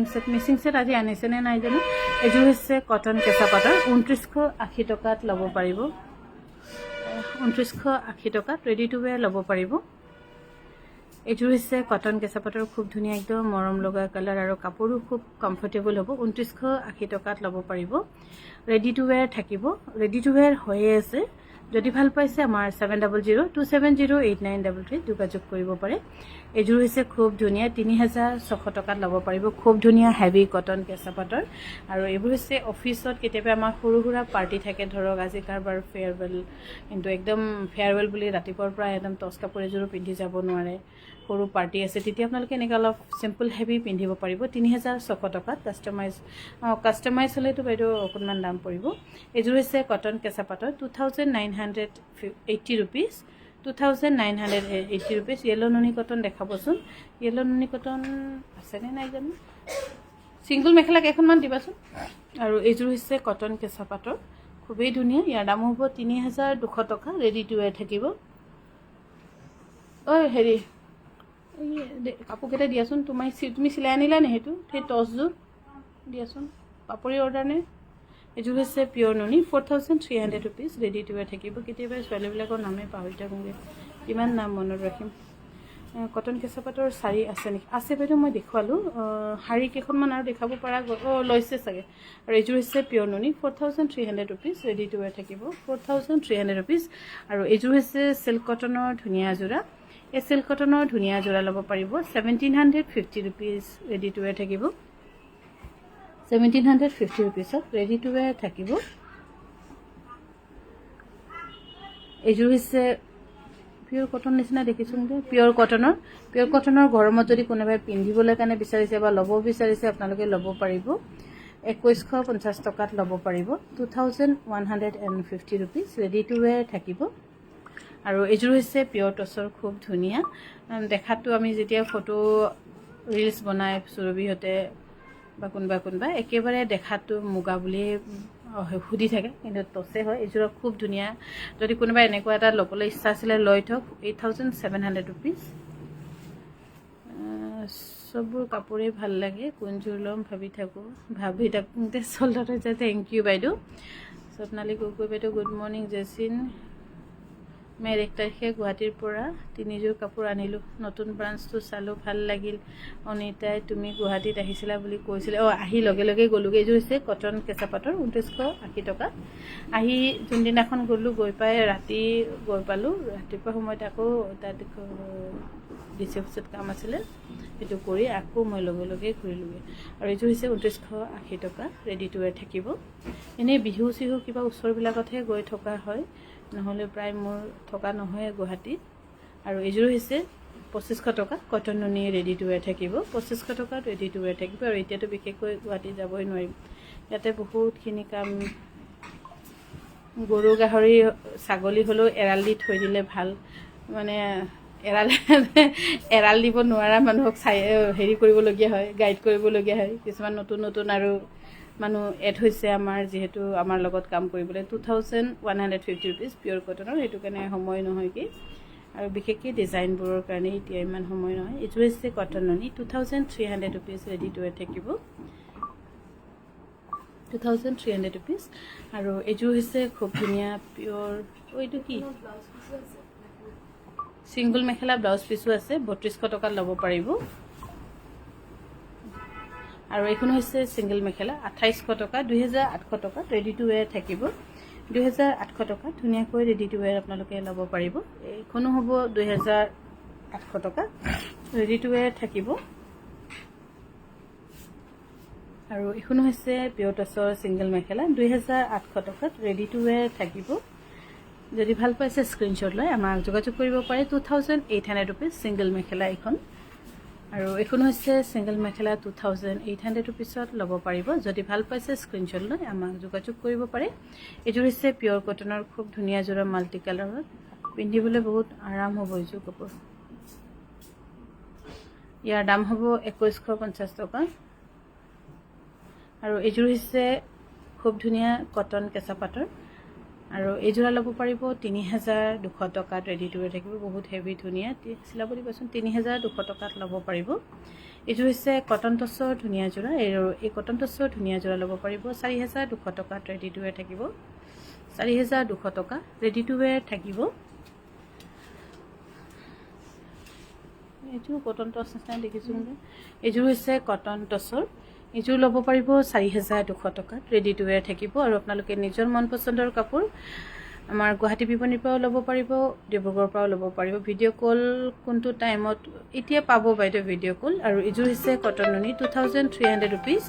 ছেট আজি আনিছেনে নাই জানো। এইযোৰ হৈছে কটন কেঁচা পাটৰ, 2980 টকাত ল'ব পাৰিব, 2980 টকাত ৰেডি টু ৱেৰ ল'ব পাৰিব। এইযোৰ হৈছে কটন কেঁচা পাটৰ, খুব ধুনীয়া, একদম মৰম লগা কালাৰ, আৰু কাপোৰো খুব কমফৰ্টেবল হ'ব। 2980 টকাত ল'ব পাৰিব, ৰেডি টু ৱেৰ থাকিব। ৰেডি টু ৱেৰ হৈয়ে আছে। যদি ভাল পাইছে আমাৰ 7002708933 যোগাযোগ কৰিব পাৰে। এইযোৰ হৈছে খুব ধুনীয়া, 3600 টকাত ল'ব পাৰিব, খুব ধুনীয়া হেভি কটন কেঁচা পাটৰ। আৰু এইবোৰ হৈছে অফিচত কেতিয়াবা আমাৰ সৰু সুৰা পাৰ্টি থাকে, ধৰক আজি কাৰোবাৰ ফেয়াৰৱেল, কিন্তু একদম ফেয়াৰৱেল বুলি ৰাতিপুৱাৰ পৰা একদম টচ কাপোৰ এযোৰো পিন্ধি যাব নোৱাৰে, সৰু পাৰ্টি আছে, তেতিয়া আপোনালোকে এনেকৈ অলপ চিম্পল হেভি পিন্ধিব পাৰিব। 3600 টকাত কাষ্টমাইজ হ'লেতো বাইদেউ অকণমান দাম পৰিব। এইযোৰ হৈছে কটন কেঁচা পাটৰ, 2980 ৰুপিজ, 2980 ৰুপিজ। য়েল্ল' নুনি কটন দেখাবচোন, য়েল্ল' নুনি কটন আছেনে নাই জানো। ছিংগল মেখেলা কেইখনমান দিবাচোন। আৰু এইযোৰ হৈছে কটন কেঁচা পাটৰ, খুবেই ধুনীয়া। ইয়াৰ দাম হ'ব 3200 টকা, ৰেডি টু ৱেৰ থাকিব। হেৰি, কাপোৰকেইটা দিয়াচোন। তুমি চিলাই আনিলা নে সেইটো, সেই টচযোৰ দিয়াচোন, পাপৰি অৰ্ডাৰ নে। এইযোৰ হৈছে পিয়'ৰ নুনি, 4300 ৰুপিজ, ৰেডি টু ৱেৰ থাকিব। কেতিয়াবা ছোৱালীবিলাকৰ নামে পাহৰি থাকোঁগৈ, কিমান নাম মনত ৰাখিম। কটন কেঁচাপাতৰ শাৰী আছে নেকি? আছে বাইদেউ, মই দেখুৱালোঁ। শাৰী কেইখনমান আৰু দেখাব পৰা লৈছে চাগে। আৰু এইযোৰ হৈছে পিয়ৰ নুনি, 4300 ৰুপিজ, ৰেডি টু ৱেৰ থাকিব 4300 ৰুপিজ। আৰু এইযোৰ হৈছে চিল্ক কটনৰ ধুনীয়া যোৰা। এই চিল্ক কটনৰ ধুনীয়া যোৰা ল'ব পাৰিব 1750 ৰুপিজ, ৰেডি টু ৱেৰ থাকিব 1750 ৰুপিজত ৰেডি টু ৱেৰ থাকিব। এইযোৰ হৈছে পিয়ৰ কটন নিচিনা দেখিছোঁ, পিয়ৰ কটনৰ গৰমত যদি কোনোবাই পিন্ধিবলৈ কাৰণে বিচাৰিছে বা ল'ব বিচাৰিছে আপোনালোকে ল'ব পাৰিব। 2150 টকাত ল'ব পাৰিব 2150 ৰুপিজ, ৰেডি টু ৱেৰ থাকিব। আৰু এইযোৰ হৈছে পিয়ৰ টচৰ, খুব ধুনীয়া দেখাতো। আমি যেতিয়া ফটো ৰিলছ বনাই সুৰভিহঁতে বা কোনোবা একেবাৰে দেখাতো মুগা বুলিয়ে সুধি থাকে, কিন্তু টচে হয়। এইযোৰ খুব ধুনীয়া। যদি কোনোবাই এনেকুৱা এটা ল'বলৈ ইচ্ছা আছিলে লৈ থওক 8700 ৰুপিজ। চববোৰ কাপোৰেই ভাল লাগে, কোনযোৰ ল'ম ভাবি থাকোঁতে চল্ডত হৈছে। থেংক ইউ বাইদেউ। স্বপ্নালী গগৈ বাইদেউ, গুড মৰ্ণিং। জেচিন, মই 1 তাৰিখে গুৱাহাটীৰ পৰা 3যোৰ কাপোৰ আনিলোঁ, নতুন ব্ৰাঞ্চটো চালোঁ, ভাল লাগিল। অনিতাই তুমি গুৱাহাটীত আহিছিলা বুলি কৈছিলে। আহি লগে লগে গ'লোগৈ। এইযোৰ হৈছে কটন কেঁচাপাতৰ 2980 টকা। আহি যোনদিনাখন গ'লোঁ, গৈ পাই ৰাতি গৈ পালোঁ। ৰাতিপুৱা সময়ত আকৌ তাত ডিচি অফিচত কাম আছিলে, সেইটো কৰি আকৌ মই লগে লগে ঘূৰিলোগৈ। আৰু এইযোৰ হৈছে 2980 টকা, ৰেডি টু ৱেৰ থাকিব। এনেই বিহু চিহু কিবা ওচৰবিলাকতহে গৈ থকা হয়, নহ'লে প্ৰায় মোৰ থকা নহয় গুৱাহাটীত। আৰু এইযোৰ হৈছে 2500 টকা, কটন নুনি, ৰেডি টু ৱেৰ থাকিব 2500 টকাত ৰেডি টু ৱেৰ থাকিব। আৰু এতিয়াতো বিশেষকৈ গুৱাহাটী যাবই নোৱাৰিম, ইয়াতে বহুতখিনি কাম। গৰু গাহৰি ছাগলী হ'লেও এৰাল দি থৈ দিলে ভাল, মানে এৰাল দিব নোৱাৰা মানুহক হেৰি কৰিবলগীয়া হয়, গাইড কৰিবলগীয়া হয়। কিছুমান নতুন আৰু মানুহ এড হৈছে আমাৰ, যিহেতু আমাৰ লগত কাম কৰিবলৈ। 2150 ৰুপিজ পিয়ৰ কটনৰ, সেইটো কাৰণে সময় নহয়গৈ। আৰু বিশেষকৈ ডিজাইনবোৰৰ কাৰণে এতিয়া ইমান সময় নহয়। এইযোৰ হৈছে কটন নুনি 2300 ৰুপিজ, ৰেডি টু ৱেৰ থাকিব 2300 ৰুপিজ। আৰু এইযোৰ হৈছে খুব ধুনীয়া পিয়ৰ, এইটো কি ছিংগল মেখেলা, ব্লাউজ পিছো আছে, 3200 টকাত ল'ব পাৰিব। আৰু এইখন হৈছে ছিংগল মেখেলা, 2800 টকা, 2800 টকাত ৰেডি টু ৱেৰ থাকিব 2800 টকাত ধুনীয়াকৈ ৰেডি টু ৱেৰ আপোনালোকে ল'ব পাৰিব। এইখনো হ'ব 2800 টকা, ৰেডি টু ৱেৰ থাকিব। আৰু এইখনো হৈছে পিয়ৰ টচৰ ছিংগল মেখেলা, 2800 টকাত ৰেডি টু ৱেৰ থাকিব। যদি ভাল পাইছে স্ক্ৰীনশ্বট লৈ আমাক যোগাযোগ কৰিব পাৰে। 2800 ৰুপিজ ছিংগল মেখেলা এইখন। আৰু এইখন হৈছে ছিংগল মেখেলা, 2800 ৰুপিজত ল'ব পাৰিব। যদি ভাল পাইছে স্ক্ৰীনশ্বট লৈ আমাক যোগাযোগ কৰিব পাৰে। এইযোৰ হৈছে পিয়ৰ কটনৰ খুব ধুনীয়া যোৰা, মাল্টি কালাৰত, পিন্ধিবলৈ বহুত আৰাম হ'ব এইযোৰ কাপোৰ। ইয়াৰ দাম হ'ব 2150 টকা। আৰু এইযোৰ হৈছে খুব ধুনীয়া কটন কেঁচাপাতৰ। আৰু এইযোৰা ল'ব পাৰিব 3200 টকাত, ৰেডি টু ৱেৰ থাকিব। বহুত হেভি ধুনীয়া, চিলাব দিবচোন। 3200 টকাত ল'ব পাৰিব। এইযোৰ হৈছে কটন টচৰ ধুনীয়া যোৰা। এই কটন টচৰ ধুনীয়া যোৰা ল'ব পাৰিব 4200 টকাত, ৰেডি টু ৱেৰ থাকিব 4200 টকা, ৰেডি টু ৱেৰ থাকিব। এইযোৰ কটন টচ নিচিনা দেখিছোঁ। এইযোৰ হৈছে কটন টচৰ। এইযোৰ ল'ব পাৰিব 4200 টকাত, ৰেডি টু ৱেৰ থাকিব। আৰু আপোনালোকে নিজৰ মন পচন্দৰ কাপোৰ আমাৰ গুৱাহাটী বিপণীৰ পৰাও ল'ব পাৰিব, ডিব্ৰুগড়ৰ পৰাও ল'ব পাৰিব। ভিডিঅ' কল কোনটো টাইমত এতিয়া পাব বাইদেউ ভিডিঅ' কল। আৰু এইযোৰ হৈছে কটন নুনি 2300 ৰুপিজ।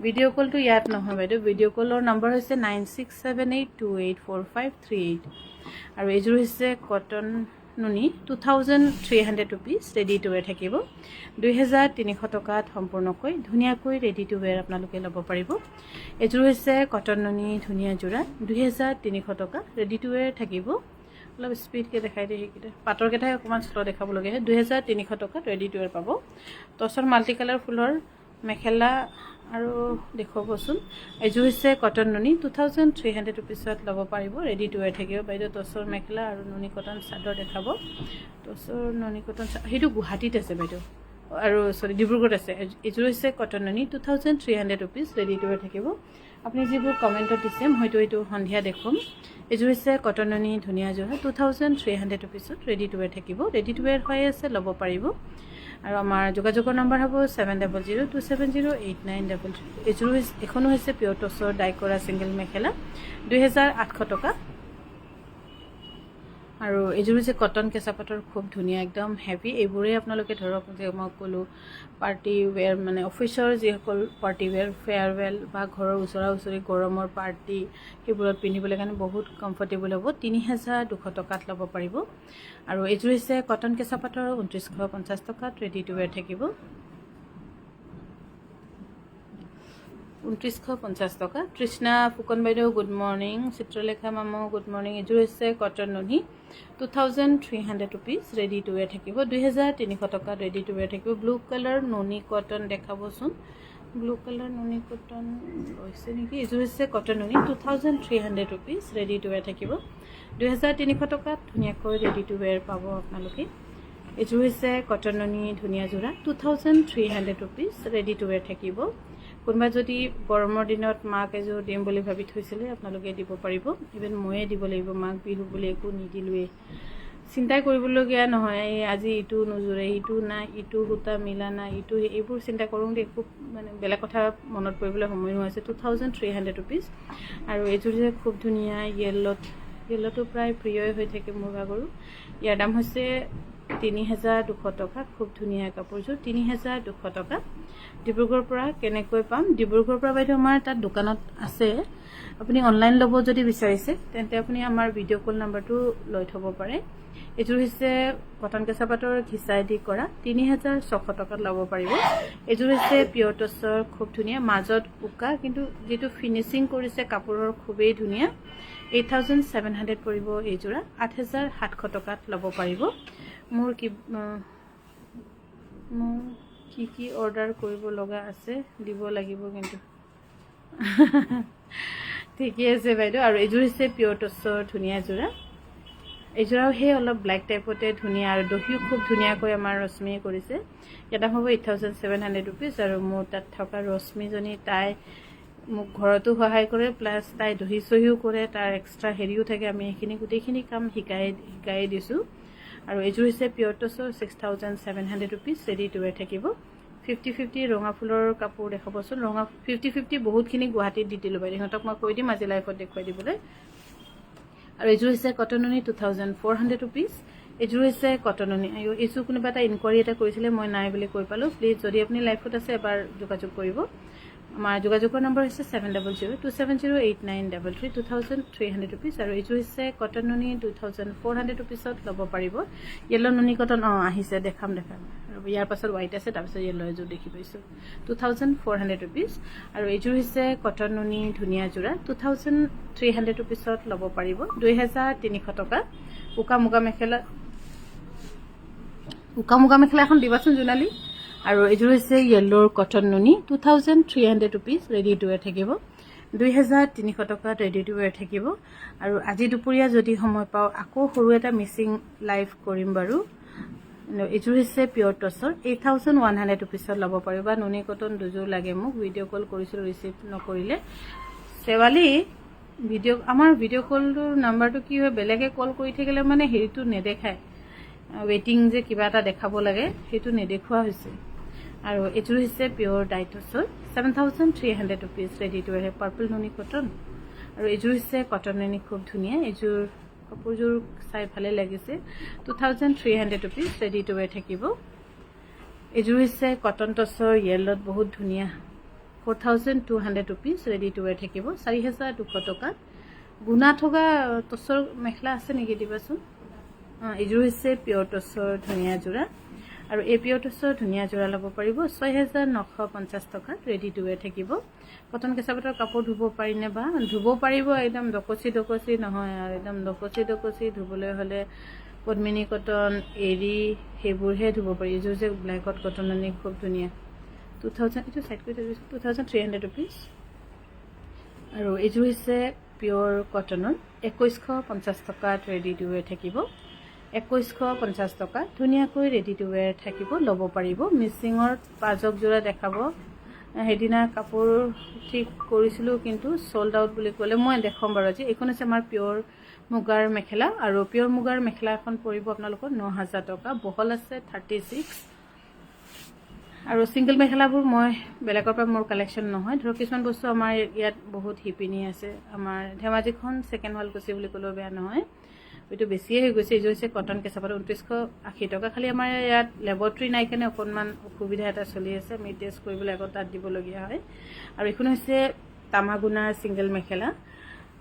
ভিডিঅ' কলটো ইয়াত নহয় বাইদেউ, ভিডিঅ' কলৰ নম্বৰ হৈছে 9678284538। আৰু এইযোৰ হৈছে কটন নুনি 2300 ৰুপিজ, ৰেডি টু ৱেৰ থাকিব 2300 টকাত সম্পূৰ্ণকৈ ধুনীয়াকৈ ৰেডি টু ৱেৰ আপোনালোকে ল'ব পাৰিব। এইযোৰ হৈছে কটন নুনি ধুনীয়া যোৰা, 2300 টকা, ৰেডি টু ৱেৰ থাকিব। অলপ স্পীডকৈ দেখাই দিয়ে সেইকেইটা, পাটৰকেইটাই অকণমান শ্ল' দেখাবলগীয়া হয়। 2300 টকাত ৰেডি টু ৱেৰ পাব। টচৰ মাল্টি কালাৰ ফুলৰ মেখেলা আৰু দেখুৱাবচোন। এইযোৰ হৈছে কটন নুনি 2300 ৰুপিজত ল'ব পাৰিব, ৰেডি টু ৱেৰ থাকিব। বাইদেউ টচৰ মেখেলা আৰু নুনি কটন চাদৰ দেখাব। টচৰ নুনি কটন, সেইটো গুৱাহাটীত আছে বাইদেউ, আৰু সৰি ডিব্ৰুগড়ত আছে এইযোৰ হৈছে কটন নুনি 2300 ৰুপিজ ৰেডি টু ৱেৰ থাকিব আপুনি যিবোৰ কমেণ্টত দিছে হয়তো এইটো সন্ধিয়া দেখুৱাম এইযোৰ হৈছে কটন নুনি ধুনীয়া যোৰা 2300 ৰুপিজত ৰেডি টু ৱেৰ থাকিব ৰেডি টু ৱেৰ হৈ আছে ল'ব পাৰিব আৰু আমাৰ যোগাযোগৰ নম্বৰ হ'ব 7002708933 এইযোৰ এখনো হৈছে পিয়ৰ টছৰ ডাই কৰা ছিংগল মেখেলা 2800 টকা আৰু এইযোৰ হৈছে কটন কেঁচা পাটৰ খুব ধুনীয়া একদম হেভি এইবোৰে আপোনালোকে ধৰক যে মই ক'লোঁ পাৰ্টি ৱেৰ মানে অফিচৰ যিসকল পাৰ্টি ৱেৰ ফেয়াৰৱেল বা ঘৰৰ ওচৰা-ওচৰি গৰমৰ পাৰ্টি সেইবোৰত পিন্ধিবলৈ কাৰণে বহুত কমফৰ্টেবল হ'ব 3200 টকাত ল'ব পাৰিব আৰু এইযোৰ হৈছে কটন কেঁচা পাটৰ 2950 টকাত ৰেডি টু ৱেৰ থাকিব 2950 টকা তৃষ্ণা ফুকন বাইদেউ গুড মৰ্ণিং চিত্ৰলেখা মামু গুড মৰ্ণিং এইযোৰ হৈছে কটন নুনি 2300 ৰুপিজ ৰেডি টু ৱেৰ থাকিব 2300 টকা ৰেডি টু ৱেৰ থাকিব ব্লু কালাৰ নুনি কটন দেখাবচোন ব্লু কালাৰ নুনি কটন হৈছে নেকি এইযোৰ হৈছে কটন নুনি 2300 ৰুপিজ ৰেডি টু ৱেৰ থাকিব 2300 টকাত ধুনীয়াকৈ ৰেডি টু ৱেৰ পাব আপোনালোকে এইযোৰ হৈছে কটন নুনি ধুনীয়া যোৰা 2300 ৰুপিজ ৰেডি টু ৱেৰ থাকিব কোনোবা যদি গৰমৰ দিনত মাক এযোৰ দিম বুলি ভাবি থৈছিলে আপোনালোকে দিব পাৰিব ইভেন ময়ে দিব লাগিব মাক বিহু বুলি একো নিদিলোৱে চিন্তা কৰিবলগীয়া নহয় আজি ইটো নজুৰে ইটো নাই ইটো সূতা মিলা নাই ইটো এইবোৰ চিন্তা কৰোঁ দে খুব মানে বেলেগ কথা মনত পৰিবলৈ সময় নোহোৱা 2300 ৰুপিজ আৰু এইযোৰ যে খুব ধুনীয়া য়েল্লটো প্ৰায় প্ৰিয়ই হৈ থাকে মোৰ ভাগৰো ইয়াৰ দাম হৈছে 3200 টকা খুব ধুনীয়া কাপোৰযোৰ 3200 টকা ডিব্ৰুগড়ৰ পৰা কেনেকৈ পাম ডিব্ৰুগড়ৰ পৰা বাইদেউ আমাৰ তাত দোকানত আছে আপুনি অনলাইন ল'ব যদি বিচাৰিছে তেন্তে আপুনি আমাৰ ভিডিঅ' কল নাম্বাৰটো লৈ থ'ব পাৰে এইযোৰ হৈছে কটন কেঁচা পাটৰ ঘিচাই দি কৰা 3600 টকাত ল'ব পাৰিব এইযোৰ হৈছে পিয়ৰ টছৰ খুব ধুনীয়া মাজত উকা কিন্তু যেটো ফিনিশিং কৰিছে কাপোৰৰ খুবেই ধুনীয়া 8700 পৰিব এইযোৰা 8700 টকাত ল'ব পাৰিব মোৰ কি অৰ্ডাৰ কৰিব লগা আছে দিব লাগিব কিন্তু ঠিকই আছে বাইদেউ আৰু এইযোৰ হৈছে পিয়ৰ টছৰ ধুনীয়া যোৰা এইযোৰাও সেই অলপ ব্লেক টাইপতে ধুনীয়া আৰু দহিও খুব ধুনীয়াকৈ আমাৰ ৰশ্মিয়ে কৰিছে ইয়াৰ দাম হ'ব 8700 ৰুপিজ আৰু মোৰ তাত থকা ৰশ্মিজনী তাই মোক ঘৰতো সহায় কৰে প্লাছ তাই দহি চহিও কৰে তাৰ এক্সট্ৰা হেৰিও থাকে আমি এইখিনি গোটেইখিনি কাম শিকাই দিছোঁ আৰু এইযোৰ হৈছে পিয়ৰ টছৰ 6700 ৰুপিজ ৰেডি টু ৱেৰ থাকিব 50-50 ৰঙা ফুলৰ কাপোৰ দেখাবচোন ৰঙা 50-50 বহুতখিনি গুৱাহাটীত দি দিলোঁ বাইদেউ সিহঁতক মই কৈ দিম আজি লাইফত দেখুৱাই দিবলৈ আৰু এইযোৰ হৈছে কটন নুনি 2400 ৰুপিজ এইযোৰ হৈছে কটন নুনি এইযোৰ কোনোবা এটা ইনকুৱাৰী এটা কৰিছিলে মই নাই বুলি কৈ পালোঁ প্লিজ যদি আপুনি লাইফত আছে এবাৰ যোগাযোগ কৰিব আমাৰ যোগাযোগৰ নম্বৰ হৈছে 7002708933 2300 ৰুপিজ আৰু এইযোৰ হৈছে কটন নুনি 2400 ৰুপিজত ল'ব পাৰিব য়েল্লো নুনি কটন আহিছে দেখাম আৰু ইয়াৰ পাছত হোৱাইট আছে তাৰপিছত য়েল্লো এযোৰ দেখি পাইছোঁ 2400 ৰুপিজ আৰু এইযোৰ হৈছে কটন নুনি ধুনীয়া যোৰা 2300 ৰুপিজত ল'ব পাৰিব 2300 টকা উকা মুগা মেখেলা এখন দিবাচোন জোনালী আৰু এইযোৰ হৈছে য়েল্লোৰ কটন নুনি 2300 ৰুপিজ ৰেডি টু ৱেৰ থাকিব 2300 টকাত ৰেডি টু ৱেৰ থাকিব আৰু আজি দুপৰীয়া যদি সময় পাওঁ আকৌ সৰু এটা মিচিং লাইভ কৰিম বাৰু এইযোৰ হৈছে পিয়ৰ টছৰ 8100 ৰুপিজত ল'ব পাৰিব বা নুনি কটন দুযোৰ লাগে মোক ভিডিঅ' কল কৰিছিলোঁ ৰিচিভ নকৰিলে শেৱালি আমাৰ ভিডিঅ' কলটোৰ নাম্বাৰটো কি হয় বেলেগে কল কৰি থাকিলে মানে হেৰিটো নেদেখায় ৱেইটিং যে কিবা এটা দেখাব লাগে সেইটো নেদেখুৱা হৈছে আৰু এইযোৰ হৈছে পিয়ৰ ডাইটছৰ 7300 ৰুপিজ ৰেডি টু ৱেৰ পাৰ্পল নুনি কটন আৰু এইযোৰ হৈছে কটন নুনি খুব ধুনীয়া এইযোৰ কাপোৰযোৰ চাই ভালে লাগিছে 2300 ৰুপিজ ৰেডি টু ৱেৰ থাকিব এইযোৰ হৈছে কটন টছৰ য়েল্লোত বহুত ধুনীয়া 4200 ৰুপিজ ৰেডি টু ৱেৰ থাকিব 4200 টকা গুণা থকা টছৰ মেখেলা আছে নেকি দিবাচোন এইযোৰ হৈছে পিয়ৰ টছৰ ধুনীয়া যোৰা আৰু এই পিয়ৰ টছৰ ধুনীয়া যোৰা ল'ব পাৰিব 6950 টকাত ৰেডি টু ৱেৰ থাকিব কটন কেঁচা পাটৰ কাপোৰ ধুব পাৰিনে বা ধুব পাৰিব একদম ডকচি নহয় আৰু একদম ডকচি ধুবলৈ হ'লে পদ্মিনী কটন এৰি সেইবোৰহে ধুব পাৰি এইযোৰ যে ব্লেকত কটন আনি খুব ধুনীয়া 2000 এইটো সাইড কৰি দিছো 2300 ৰুপিজ আৰু এইযোৰ হৈছে পিয়ৰ কটনৰ 2150 টকাত ৰেডি টু ৱেৰ থাকিব 2150 টকা ধুনীয়াকৈ ৰেডি টু ৱেৰ থাকিব, ল'ব পাৰিব। মিচিঙৰ পাজক যোৰা দেখাব। সেইদিনা কাপোৰ ঠিক কৰিছিলোঁ কিন্তু চল্ড আউট বুলি ক'লে। মই দেখাম বাৰু আজি। এইখন হৈছে আমাৰ পিয়'ৰ মুগাৰ মেখেলা আৰু পিয়'ৰ মুগাৰ মেখেলা এখন পৰিব আপোনালোকৰ 9000 টকা। বহল আছে 36 আৰু ছিংগল মেখেলাবোৰ মই বেলেগৰ পৰা মোৰ কালেকশ্যন নহয়। ধৰক কিছুমান বস্তু আমাৰ ইয়াত বহুত শিপিনী আছে। আমাৰ ধেমাজিখন ছেকেণ্ড শুৱালকুছি বুলি ক'লেও বেয়া নহয়, এইটো বেছিয়ে হৈ গৈছে। এইযোৰ হৈছে কটন কেঁচাপাত 2980 টকা। খালি আমাৰ ইয়াত লেবৰেটৰী নাই কাৰণে অকণমান অসুবিধা এটা চলি আছে, আমি টেষ্ট কৰিবলৈ আকৌ তাত দিবলগীয়া হয়। আৰু এইখন হৈছে তামাগুনাৰ ছিংগল মেখেলা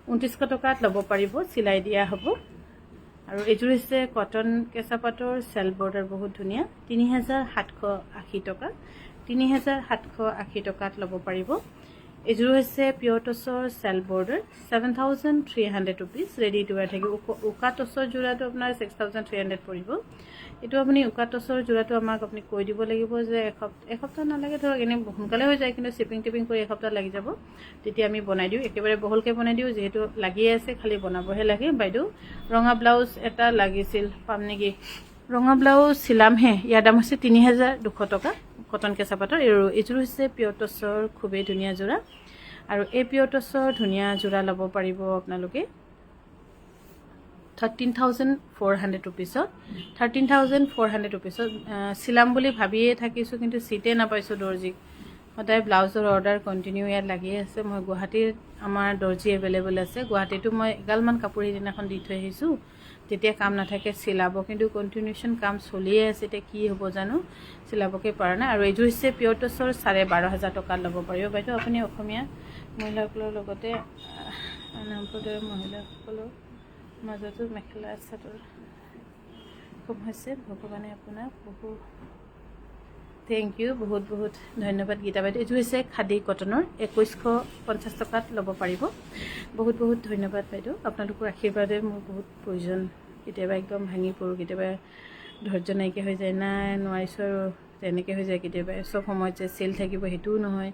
2900 টকাত ল'ব পাৰিব, চিলাই দিয়া হ'ব। আৰু এইযোৰ হৈছে কটন কেঁচাপাতৰ চেল বৰ্ডাৰ, বহুত ধুনীয়া 3780 টকা। 3780 টকাত ল'ব পাৰিব। এইযোৰ হৈছে পিয়'ৰ টচৰ চেল বৰ্ডাৰ 7300 ৰুপিজ, ৰেডি টু ৱেৰ থাকিব। উকা টচৰ যোৰাটো আপোনাৰ 6300 পৰিব। এইটো আপুনি উকা টচৰ যোৰাটো আমাক আপুনি কৈ দিব লাগিব যে এসপ্তাহ নালাগে, ধৰক এনেই সোনকালে হৈ যায় কিন্তু শ্বিপিং টিপিং কৰি এসপ্তাহ লাগি যাব, তেতিয়া আমি বনাই দিওঁ, একেবাৰে বহলকৈ বনাই দিওঁ। যিহেতু লাগিয়ে আছে, খালি বনাবহে লাগে। বাইদেউ ৰঙা ব্লাউজ এটা লাগিছিল, পাম নেকি? ৰঙা ব্লাউজ চিলামহে। ইয়াৰ দাম হৈছে 3200 টকা কটন কেঁচাপাতৰ। আৰু এইযোৰ হৈছে পিয়'ৰ টচৰ খুবেই ধুনীয়া যোৰা। আৰু এই পিয়'ৰ টচৰ ধুনীয়া যোৰা ল'ব পাৰিব আপোনালোকে 13,400 ৰুপিছত। 13,400 ৰুপিছত চিলাম বুলি ভাবিয়ে থাকিছোঁ কিন্তু চিটে নাপাইছোঁ দৰ্জীক। সদায় ব্লাউজৰ অৰ্ডাৰ কণ্টিনিউ ইয়াত লাগি আছে। মই গুৱাহাটীত আমাৰ দৰ্জী এভেইলেবল আছে। গুৱাহাটীতো মই এগালমান কাপোৰ সেইদিনাখন দি থৈ আহিছোঁ, তেতিয়া কাম নাথাকে চিলাব, কিন্তু কণ্টিনিউশ্যন কাম চলিয়ে আছে। এতিয়া কি হ'ব জানো, চিলাবকে পৰা নাই। আৰু এইযোৰ হৈছে পিয়'ৰ টচৰ 12,500 টকাত ল'ব পাৰিব। বাইদেউ আপুনি অসমীয়া মহিলাসকলৰ লগতে সম্প্ৰদায়ৰ মহিলাসকলৰ মাজতো মেখেলা চাদৰ খুব হৈছে। ভগৱানে আপোনাক বহুত থেংক ইউ, বহুত বহুত ধন্যবাদ গীতা বাইদেউ। এইযোৰ হৈছে খাদী কটনৰ 2150 টকাত ল'ব পাৰিব। বহুত বহুত ধন্যবাদ বাইদেউ, আপোনালোকৰ আশীৰ্বাদে মোৰ বহুত প্ৰয়োজন। কেতিয়াবা একদম ভাঙি পৰোঁ, কেতিয়াবা ধৈৰ্য নাইকিয়া হৈ যায়, নাই নোৱাৰিছোঁ আৰু তেনেকৈ হৈ যায়। কেতিয়াবা চব সময়ত যে চেল থাকিব সেইটোও নহয়।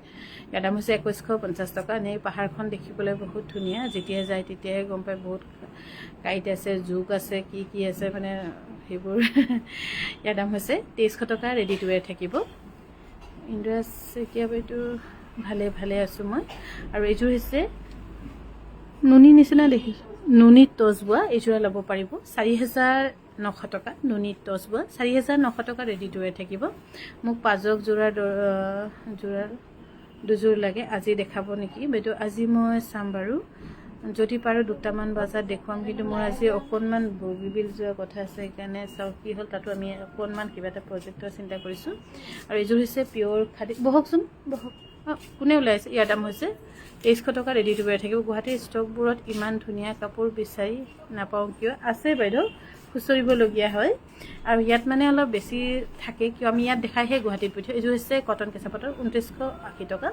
ইয়াৰ দাম হৈছে 2150 টকা। এনেই পাহাৰখন দেখিবলৈ বহুত ধুনীয়া, যেতিয়া যায় তেতিয়াহে গম পায়। বহুত কাইট আছে, জোক আছে, কি কি আছে মানে সেইবোৰ। ইয়াৰ দাম হৈছে 2300 টকা, ৰেডি টু ৱেৰ থাকিব। ইন্দ্ৰাজ এতিয়া বাইদেউ ভালে ভালে আছোঁ মই। আৰু এইযোৰ হৈছে নুনি নিচিনা দেখিছোঁ, নুনি টচ বোৱা। এইযোৰা ল'ব পাৰিব 4900 টকা। নুনি টচ বোৱা 4900 টকা, ৰেডি টু ৱেৰ থাকিব। মোক পাজক যোৰাৰ দুযোৰ লাগে, আজি দেখাব নেকি বাইদেউ? আজি মই চাম বাৰু, যদি পাৰোঁ 2টামান বজাত দেখুৱাম। কিন্তু মোৰ আজি অকণমান বগীবিল যোৱা কথা আছে, সেইকাৰণে চাওঁ কি হ'ল। তাতো আমি অকণমান কিবা এটা প্ৰজেক্টৰ চিন্তা কৰিছোঁ। আৰু এইযোৰ হৈছে পিয়'ৰ খাদী। বহকচোন বহক, কোনে ওলাইছে? ইয়াৰ দাম হৈছে 2300 টকা, ৰেডি টু ৱেৰ থাকিব। গুৱাহাটীৰ ষ্টকবোৰত ইমান ধুনীয়া কাপোৰ বিচাৰি নাপাওঁ কিয়? আছে বাইদেউ, খুচৰিবলগীয়া হয়। আৰু ইয়াত মানে অলপ বেছি থাকে কিয়, আমি ইয়াত দেখাইহে গুৱাহাটীত পঠিয়াওঁ। এইযোৰ হৈছে কটন কেঁচাপাতৰ 2980 টকা।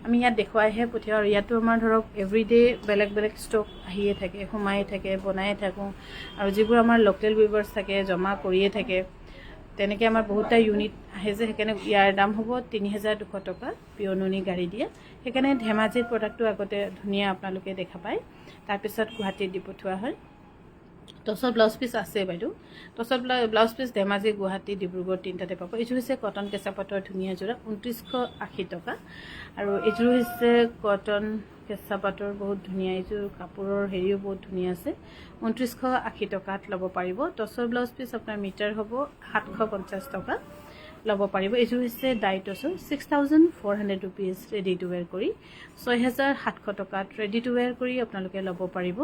আমি ইয়াত দেখুৱাইহে পঠিয়াওঁ। আৰু ইয়াতো আমাৰ ধৰক এভৰিডে বেলেগ বেলেগ ষ্টক আহিয়ে থাকে, সোমায়ে থাকে, বনায়ে থাকোঁ। আৰু যিবোৰ আমাৰ লোকেল ভিউৱাৰ্ছ থাকে, জমা কৰিয়ে থাকে, তেনেকৈ আমাৰ বহুতটা ইউনিট আহে যে, সেইকাৰণে ইয়াৰ দাম হ'ব 3200 টকা, পিয়'ৰ নুনি গাড়ী দিয়ে। সেইকাৰণে ধেমাজিৰ প্ৰডাক্টটো আগতে ধুনীয়া আপোনালোকে দেখা পায়, তাৰপিছত গুৱাহাটীত দি পঠোৱা হয়। টচৰ ব্লাউজ পিচ আছে বাইদেউ। টচৰ ব্লাউজ পিচ ধেমাজি, গুৱাহাটী, ডিব্ৰুগড় তিনিটাতে পাব। এইযোৰ হৈছে কটন কেঁচাপাতৰ ধুনীয়া যোৰা 2980 টকা। আৰু এইযোৰ হৈছে কটন কেঁচাপাতৰ বহুত ধুনীয়া, এইযোৰ কাপোৰৰ হেৰিও বহুত ধুনীয়া আছে, 2980 টকাত ল'ব পাৰিব। টচৰ ব্লাউজ পিচ আপোনাৰ মিটাৰ হ'ব 750 টকা, ল'ব পাৰিব। এইযোৰ হৈছে ডাই টচৰ 6400 ৰুপিজ, ৰেডি টু ৱেৰ কৰি 6700 টকাত ৰেডি টু ৱেৰ কৰি আপোনালোকে ল'ব পাৰিব।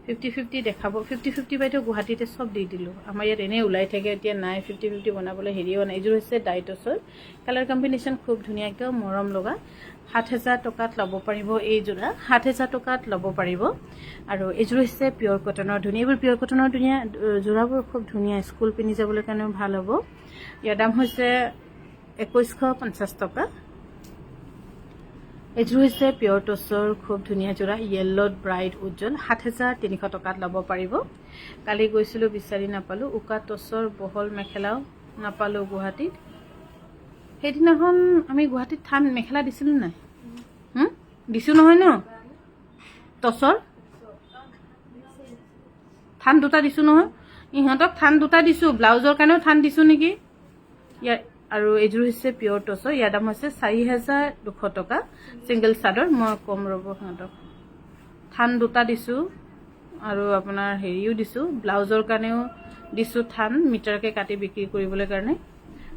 50-50 দেখাব। 50-50 বাইদেউ গুৱাহাটীতে চব দি দিলোঁ, আমাৰ ইয়াত এনেই ওলাই থাকে, এতিয়া নাই 50-50 বনাবলৈ হেৰিও নাই। এইযোৰ হৈছে ডাই টচৰ, কালাৰ কম্বিনেশ্যন খুব ধুনীয়া, একদম মৰম লগা। 7000 টকাত ল'ব পাৰিব এই যোৰা, 7000 টকাত ল'ব পাৰিব। আৰু এইযোৰ হৈছে পিয়'ৰ কটনৰ ধুনীয়া, এইবোৰ পিয়'ৰ কটনৰ ধুনীয়া যোৰাবোৰ খুব ধুনীয়া, স্কুল পিন্ধি যাবলৈ কাৰণেও ভাল হ'ব। ইয়াৰ দাম হৈছে 2150 টকা। এইযোৰ হৈছে পিয়'ৰ টচৰ খুব ধুনীয়া যোৰা, য়েল্লোত ব্ৰাইট উজ্জ্বল, 7300 টকাত ল'ব পাৰিব। কালি গৈছিলোঁ বিচাৰি নাপালোঁ, উকা টচৰ বহল মেখেলাও নাপালোঁ গুৱাহাটীত। সেইদিনাখন আমি গুৱাহাটীত থান মেখেলা দিছিলোঁ নাই? দিছোঁ নহয় ন? টচৰ থান 2টা দিছোঁ নহয়। ইহঁতক থান দুটা দিছোঁ, ব্লাউজৰ কাৰণেও থান দিছোঁ নেকি। ইয়াৰ আৰু এইযোৰ হৈছে পিয়ৰ টচৰ, ইয়াৰ দাম হৈছে 4200 টকা ছিংগল চাদৰ। মই কম ৰ'ব, সিহঁতক থান দুটা দিছোঁ আৰু আপোনাৰ হেৰিও দিছোঁ, ব্লাউজৰ কাৰণেও দিছোঁ থান মিটাৰকৈ কাটি বিক্ৰী কৰিবলৈ কাৰণে।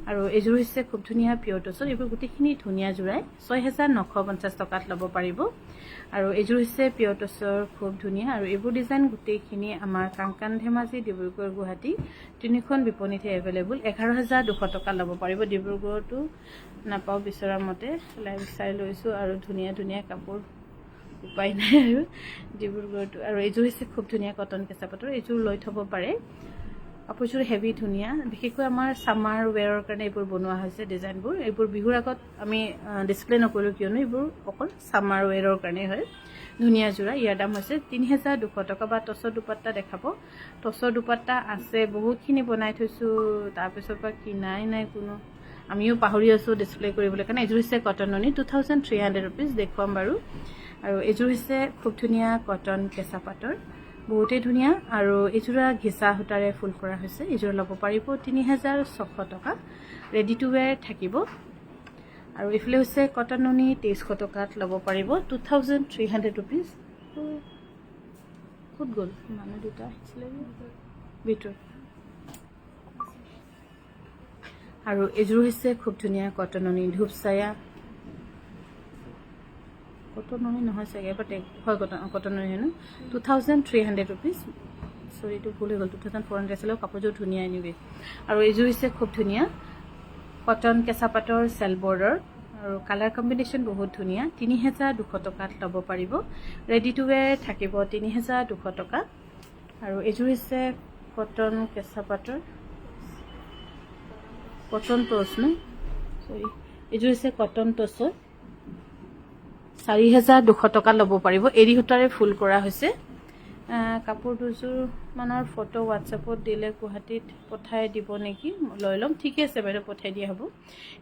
আৰু এইযোৰ হৈছে খুব ধুনীয়া পিয়ৰ টচৰ, এইবোৰ গোটেইখিনি ধুনীয়া জোৰাই 6950 টকাত ল'ব পাৰিব। আৰু এইযোৰ হৈছে পিয়ৰ টচৰ, খুব ধুনীয়া। আৰু এইবোৰ ডিজাইন গোটেইখিনি আমাৰ কাংকান, ধেমাজি, ডিব্ৰুগড়, গুৱাহাটী তিনিখন বিপণীতে এভেইলেবল। 11200 টকা ল'ব পাৰিব। ডিব্ৰুগড়তো নাপাওঁ বিচৰা মতে, লাইভ চাই লৈছোঁ আৰু ধুনীয়া ধুনীয়া কাপোৰ, উপায় নাই আৰু ডিব্ৰুগড়তো। আৰু এইযোৰ হৈছে খুব ধুনীয়া কটন কেঁচা পাটৰ, এইযোৰ লৈ থ'ব পাৰে। কাপোৰযোৰ হেভি ধুনীয়া, বিশেষকৈ আমাৰ ছামাৰ ৱেৰৰ কাৰণে এইবোৰ বনোৱা হৈছে ডিজাইনবোৰ। এইবোৰ বিহুৰ আগত আমি ডিছপ্লে নকৰোঁ কিয়নো এইবোৰ অকল ছামাৰ ৱেৰৰ কাৰণেই হয়। ধুনীয়া যোৰা, ইয়াৰ দাম হৈছে 3200 টকা। বা টচৰ দুপাট্টা দেখাব, টচৰ দুপাট্টা আছে বহুতখিনি বনাই থৈছোঁ, তাৰপিছৰ পৰা কিনাই নাই কোনো, আমিও পাহৰি আছোঁ ডিছপ্লে কৰিবলৈ কাৰণে। এইযোৰ হৈছে কটন নুনি, 2300 ৰুপিজ দেখুৱাম বাৰু। আৰু এইযোৰ হৈছে খুব ধুনীয়া কটন কেঁচা পাটৰ, বহুতেই ধুনীয়া। আৰু এইযোৰা ঘিচা সূতাৰে ফুল কৰা হৈছে। এইযোৰ ল'ব পাৰিব 3600 টকা, ৰেডি টু ৱেৰ থাকিব। আৰু এইফালে হৈছে কটন নুনি, 2300 টকাত ল'ব পাৰিব, 2300 ৰুপিজ। ক'ত গ'ল মানুহ দুটা আহিছিলে ভিতৰত। আৰু এইযোৰ হৈছে খুব ধুনীয়া কটন নুনি, ধূপচায়া কটন নুনি নহয় চাগে, এবাৰ হয় কটন নুনি হয় ন, 2300 ৰুপিজ। চৰি, এইটো ভুল হৈ গ'ল, 2400 আছিলে। কাপোৰযোৰ ধুনীয়া এনিৱে। আৰু এইযোৰ হৈছে খুব ধুনীয়া কটন কেঁচা পাটৰ চেল বৰ্ডাৰ, আৰু কালাৰ কম্বিনেশ্যন বহুত ধুনীয়া। 3200 টকাত ল'ব পাৰিব, ৰেডি টু ৱেৰ থাকিব 3200 টকা। আৰু এইযোৰ হৈছে কটন কেঁচা পাটৰ, কটন টচ ন, চৰি, এইযোৰ হৈছে কটন টচৰ, 4200 টকাত ল'ব পাৰিব। এৰী সূতাৰে ফুল কৰা হৈছে। কাপোৰ দুযোৰ মানৰ ফটো হোৱাটছএপত দিলে গুৱাহাটীত পঠাই দিব নেকি, লৈ ল'ম। ঠিকে আছে বাইদেউ, পঠাই দিয়া হ'ব।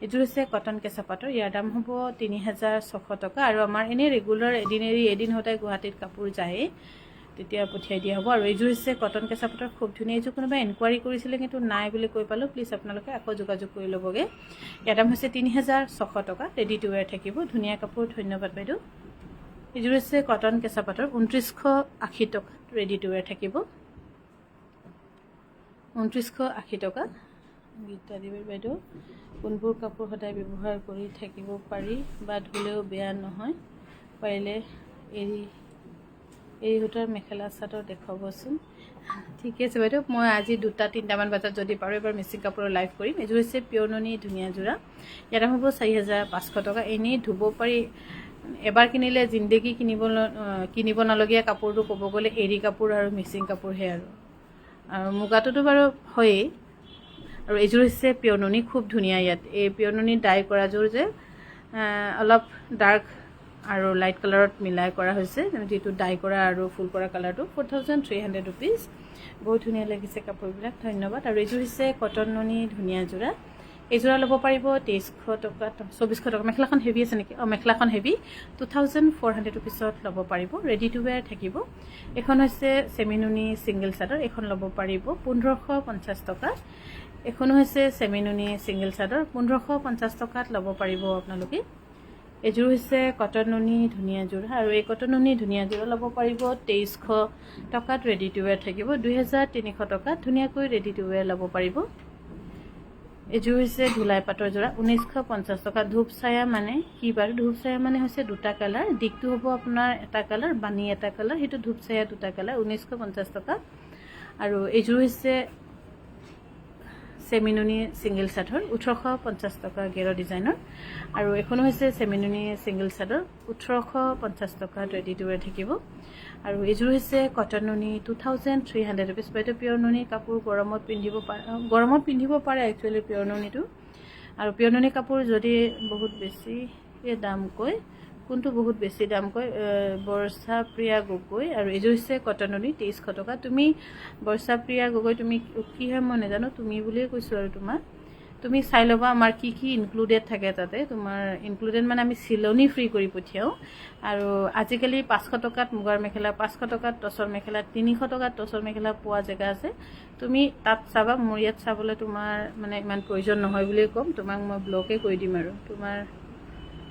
এইযোৰ হৈছে কটন কেঁচা পাটৰ, ইয়াৰ দাম হ'ব 3600 টকা। আৰু আমাৰ এনেই ৰেগুলাৰ এদিন এৰি এদিন সদায় গুৱাহাটীত কাপোৰ যায়েই, তেতিয়া পঠিয়াই দিয়া হ'ব। আৰু এইযোৰ হৈছে কটন কেঁচা পাটৰ, খুব ধুনীয়া। এইযোৰ কোনোবাই এনকুৱাৰী কৰিছিলে কিন্তু নাই বুলি কৈ পালোঁ, প্লিজ আপোনালোকে আকৌ যোগাযোগ কৰি ল'বগৈ। ইয়াৰ দাম হৈছে 3600 টকা, ৰেডি টু ৱেৰ থাকিব। ধুনীয়া কাপোৰ, ধন্যবাদ বাইদেউ। এইযোৰ হৈছে কটন কেঁচা পাটৰ, 2980 টকা, ৰেডি টু ৱেৰ থাকিব, 2980 টকা। গীতা দেৱীৰ বাইদেউ, কোনবোৰ কাপোৰ সদায় ব্যৱহাৰ কৰি থাকিব পাৰি বা ধুলেও বেয়া নহয়, পাৰিলে এৰী সূতাৰ মেখেলা চাদৰ দেখুৱাবচোন। ঠিকে আছে বাইদেউ, মই আজি 2-3টামান বজাত যদি পাৰোঁ এবাৰ মিচিং কাপোৰৰ লাইভ কৰিম। এইযোৰ হৈছে পিয়ৰ নুনি, ধুনীয়া যোৰা, ইয়াৰ দাম হ'ব 4500 টকা। এনেই ধুব পাৰি, এবাৰ কিনিলে জিন্দেগী কিনিব নলগীয়া কাপোৰটো ক'ব গ'লে এৰী কাপোৰ আৰু মিচিং কাপোৰহে। আৰু মুগাটোতো বাৰু হয়েই। আৰু এইযোৰ হৈছে পিয়ৰ নুনি, খুব ধুনীয়া। ইয়াত এই পিয়ৰ নুনি ডাই কৰাযোৰ যে অলপ ডাৰ্ক আৰু লাইট কালাৰত মিলাই কৰা হৈছে, যিটো ডাই কৰা আৰু ফুল কৰা কালাৰটো। 4300 ৰুপিজ, বহুত ধুনীয়া লাগিছে কাপোৰবিলাক, ধন্যবাদ। আৰু এইযোৰ হৈছে কটন নুনি, ধুনীয়া যোৰা, এইযোৰা ল'ব পাৰিব 2300 টকা, 2400 টকা। মেখেলাখন হেভি আছে নেকি, মেখেলাখন হেভি, 2400 ৰুপিছত ল'ব পাৰিব, ৰেডি টু ৱেৰ থাকিব। এইখন হৈছে চেমি নুনি ছিংগল চাদৰ, এইখন ল'ব পাৰিব 1550 টকা। এইখনো হৈছে চেমি নুনি ছিংগল চাদৰ, 1550 টকাত ল'ব পাৰিব আপোনালোকে। এইযোৰ হৈছে কটন নুনি, ধুনীয়া যোৰা, আৰু এই কটন নুনি ধুনীয়া যোৰা ল'ব পাৰিব 2300 টকাত, ৰেডি টু ৱেৰ থাকিব। 2300 টকাত ধুনীয়াকৈ ৰেডি টু ৱেৰ ল'ব পাৰিব। এইযোৰ হৈছে ধুলাই পাটৰ যোৰা, 1950 টকা। ধূপচায়া মানে কি বাৰু, ধূপচায়া মানে হৈছে দুটা কালাৰ, দিগটো হ'ব আপোনাৰ এটা কালাৰ, বাণী এটা কালাৰ, সেইটো ধূপচায়া দুটা কালাৰ, 1950 টকা। আৰু এইযোৰ হৈছে চেমি নুনি ছিংগল চাদৰ, 1850 টকা গেৰ ডিজাইনৰ। আৰু এইখনো হৈছে চেমি নুনি ছিংগল চাদৰ, 1850 টকাত ৰেডি টু ৱেৰ থাকিব। আৰু এইযোৰ হৈছে কটন নুনি, 2300 ৰুপিজ। বাইদেউ পিয়ৰ নুনি কাপোৰ গৰমত পিন্ধিব পাৰে একচুৱেলি পিয়ৰ নুনিটো। আৰু পিয়ৰ নুনি কাপোৰ যদি বহুত বেছি দাম কয়, কোনটো বহুত বেছি দাম কয়, বৰ্ষাপ্ৰিয়া গগৈ। আৰু এইযোৰ হৈছে কটন নুনি, 2300 টকা। তুমি বৰ্ষাপ্ৰিয়া গগৈ, তুমি কি হয় মই নাজানো, তুমি বুলিয়ে কৈছোঁ আৰু তোমাক। তুমি চাই ল'বা আমাৰ কি কি ইনক্লুডেড থাকে তাতে। তোমাৰ ইনক্লুডেড মানে আমি চিলনি ফ্ৰী কৰি পঠিয়াওঁ। আৰু আজিকালি 500 টকাত মুগাৰ মেখেলা, 500 টকাত টচৰ মেখেলা, 300 টকাত টচৰ মেখেলা পোৱা জেগা আছে। তুমি তাত চাবা। মোৰ ইয়াত চাবলৈ তোমাৰ মানে ইমান প্ৰয়োজন নহয় বুলিয়ে ক'ম, তোমাক মই ব্লকে কৰি দিম। আৰু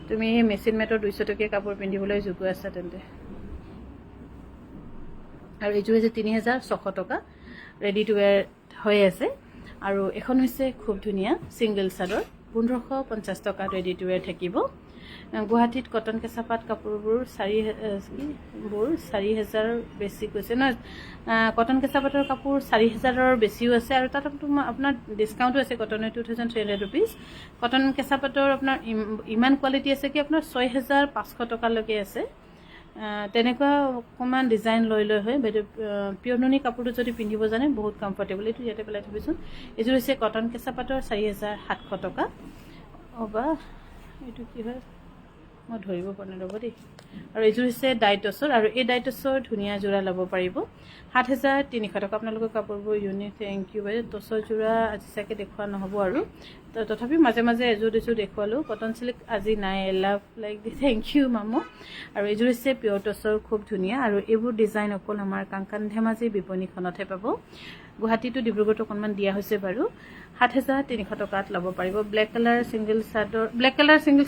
তুমি সেই মেচিন মেটৰ 200 টকীয়া কাপোৰ পিন্ধিবলৈ যোগ্য আছা তেন্তে। আৰু এইযোৰ হৈছে 3600 টকা, ৰেডি টু ৱেৰ হৈ আছে। আৰু এখন হৈছে খুব ধুনীয়া ছিংগল চাদৰ, 1550 টকাত ৰেডি টু ৱেৰ থাকিব। গুৱাহাটীত কটন কেঁচাপাত কাপোৰবোৰ 4000 বেছি কৈছে নহয়। কটন কেঁচাপাতৰ কাপোৰ 4000ৰ বেছিও আছে। আৰু তাত আপোনাৰ ডিছকাউণ্টো আছে। কটনৰ 2300 ৰুপিজ। কটন কেঁচাপাতৰ আপোনাৰ ইমান কোৱালিটি আছে কি আপোনাৰ 6500 টকালৈকে আছে। তেনেকুৱা অকণমান ডিজাইন লৈ হয় বাইদেউ। পিয়ৰ নুনি কাপোৰটো যদি পিন্ধিব জানে বহুত কমফৰ্টেবল। এইটো ইয়াতে পেলাই থবিচোন। এইযোৰ হৈছে কটন কেঁচাপাতৰ 4700 টকা। বা এইটো কি হয় মই ধৰিব পৰা নাই, ৰ'ব দেই। আৰু এইযোৰ হৈছে ডাইটছৰ। আৰু এই ডাইটছৰ ধুনীয়া যোৰা ল'ব পাৰিব 7300 টকা। আপোনালোকৰ কাপোৰবোৰ ইউনিক। থেংক ইউ বাইদেউ। টচৰ যোৰা আজি চাগে দেখুওৱা নহ'ব। আৰু তথাপিও মাজে মাজে এযোৰ দুযোৰ দেখুৱালোঁ। কটন চিল্ক আজি নাই। লাভ লাইক দি থেংক ইউ মামু। আৰু এইযোৰ হৈছে পিয়ৰ টচৰ, খুব ধুনীয়া। আৰু এইবোৰ ডিজাইন অকল আমাৰ কাংকান ধেমাজি বিপণীখনতহে পাব। গুৱাহাটীতো ডিব্ৰুগড়তো অকণমান দিয়া হৈছে বাৰু। 7300 টকাত ল'ব পাৰিব। ব্লেক কালাৰ ছিংগল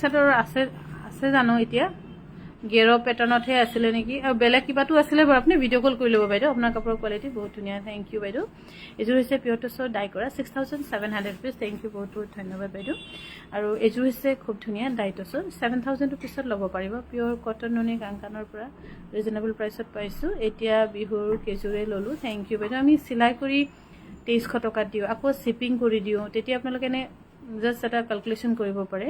চাদৰ আছে জানো এতিয়া? গেৰ পেটাৰ্ণতহে আছিলে নেকি, আৰু বেলেগ কিবাটো আছিলে বাৰু। আপুনি ভিডিঅ' কল কৰি ল'ব বাইদেউ। আপোনাৰ কাপোৰৰ কোৱালিটি বহুত ধুনীয়া। থেংক ইউ বাইদেউ। এইযোৰ হৈছে পিয়ৰ টচৰ ডাই কৰা 6700 ৰুপিজ। থেংক ইউ, বহুত বহুত ধন্যবাদ বাইদেউ। আৰু এইযোৰ হৈছে খুব ধুনীয়া ডাই টচৰ 7000 ৰুপিছত ল'ব পাৰিব। পিয়ৰ কটন নুনি কাংকানৰ পৰা ৰিজনেবল প্ৰাইচত পাইছোঁ। এতিয়া বিহুৰ কেইযোৰে ল'লোঁ। থেংক ইউ বাইদেউ। আমি চিলাই কৰি 2300 টকাত দিওঁ, আকৌ শ্বিপিং কৰি দিওঁ। তেতিয়া আপোনালোকে জাষ্ট এটা কেলকুলেশ্যন কৰিব পাৰে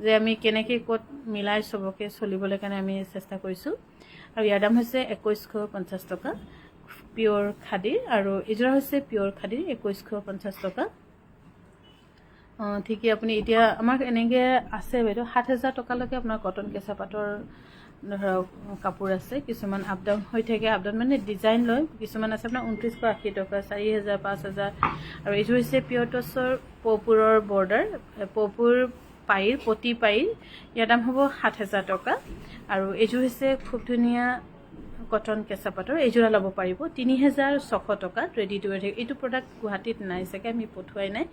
যে আমি কেনেকৈ ক'ত মিলাই চবকে চলিবলৈ কাৰণে আমি চেষ্টা কৰিছোঁ। আৰু ইয়াৰ দাম হৈছে 2150 টকা পিয়ৰ খাদীৰ। আৰু এইযোৰা হৈছে পিয়ৰ খাদীৰ 2150 টকা। ঠিকেই। আপুনি এতিয়া আমাক এনেকৈ আছে বাইদেউ 7000 টকালৈকে আপোনাৰ কটন কেঁচাপাতৰ ধৰক কাপোৰ আছে। কিছুমান আপ ডাউন হৈ থাকে। আপ ডাউন মানে ডিজাইন লয়। কিছুমান আছে আপোনাৰ 2980 টকা, 4000, 5000। আৰু এইযোৰ হৈছে পিয়ৰ টচৰ পপুৰৰ বৰ্ডাৰ, পপুৰ পাইৰ, পতি পাইৰ। ইয়াৰ দাম হ'ব 7000 টকা। আৰু এইযোৰ হৈছে খুব ধুনীয়া কটন কেঁচাপাতৰ। এইযোৰা ল'ব পাৰিব 3600 টকাত ৰেডি টু ৱেৰ। এইটো প্ৰডাক্ট গুৱাহাটীত নাই চাগে, আমি পঠোৱাই নাই।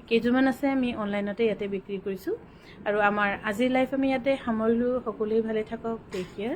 কেইযোৰমান আছে, আমি অনলাইনতে ইয়াতে বিক্ৰী কৰিছোঁ। আৰু আমাৰ আজিৰ লাইফ আমি ইয়াতে সামৰিলোঁ। সকলোৱে ভালে থাকক। Take care.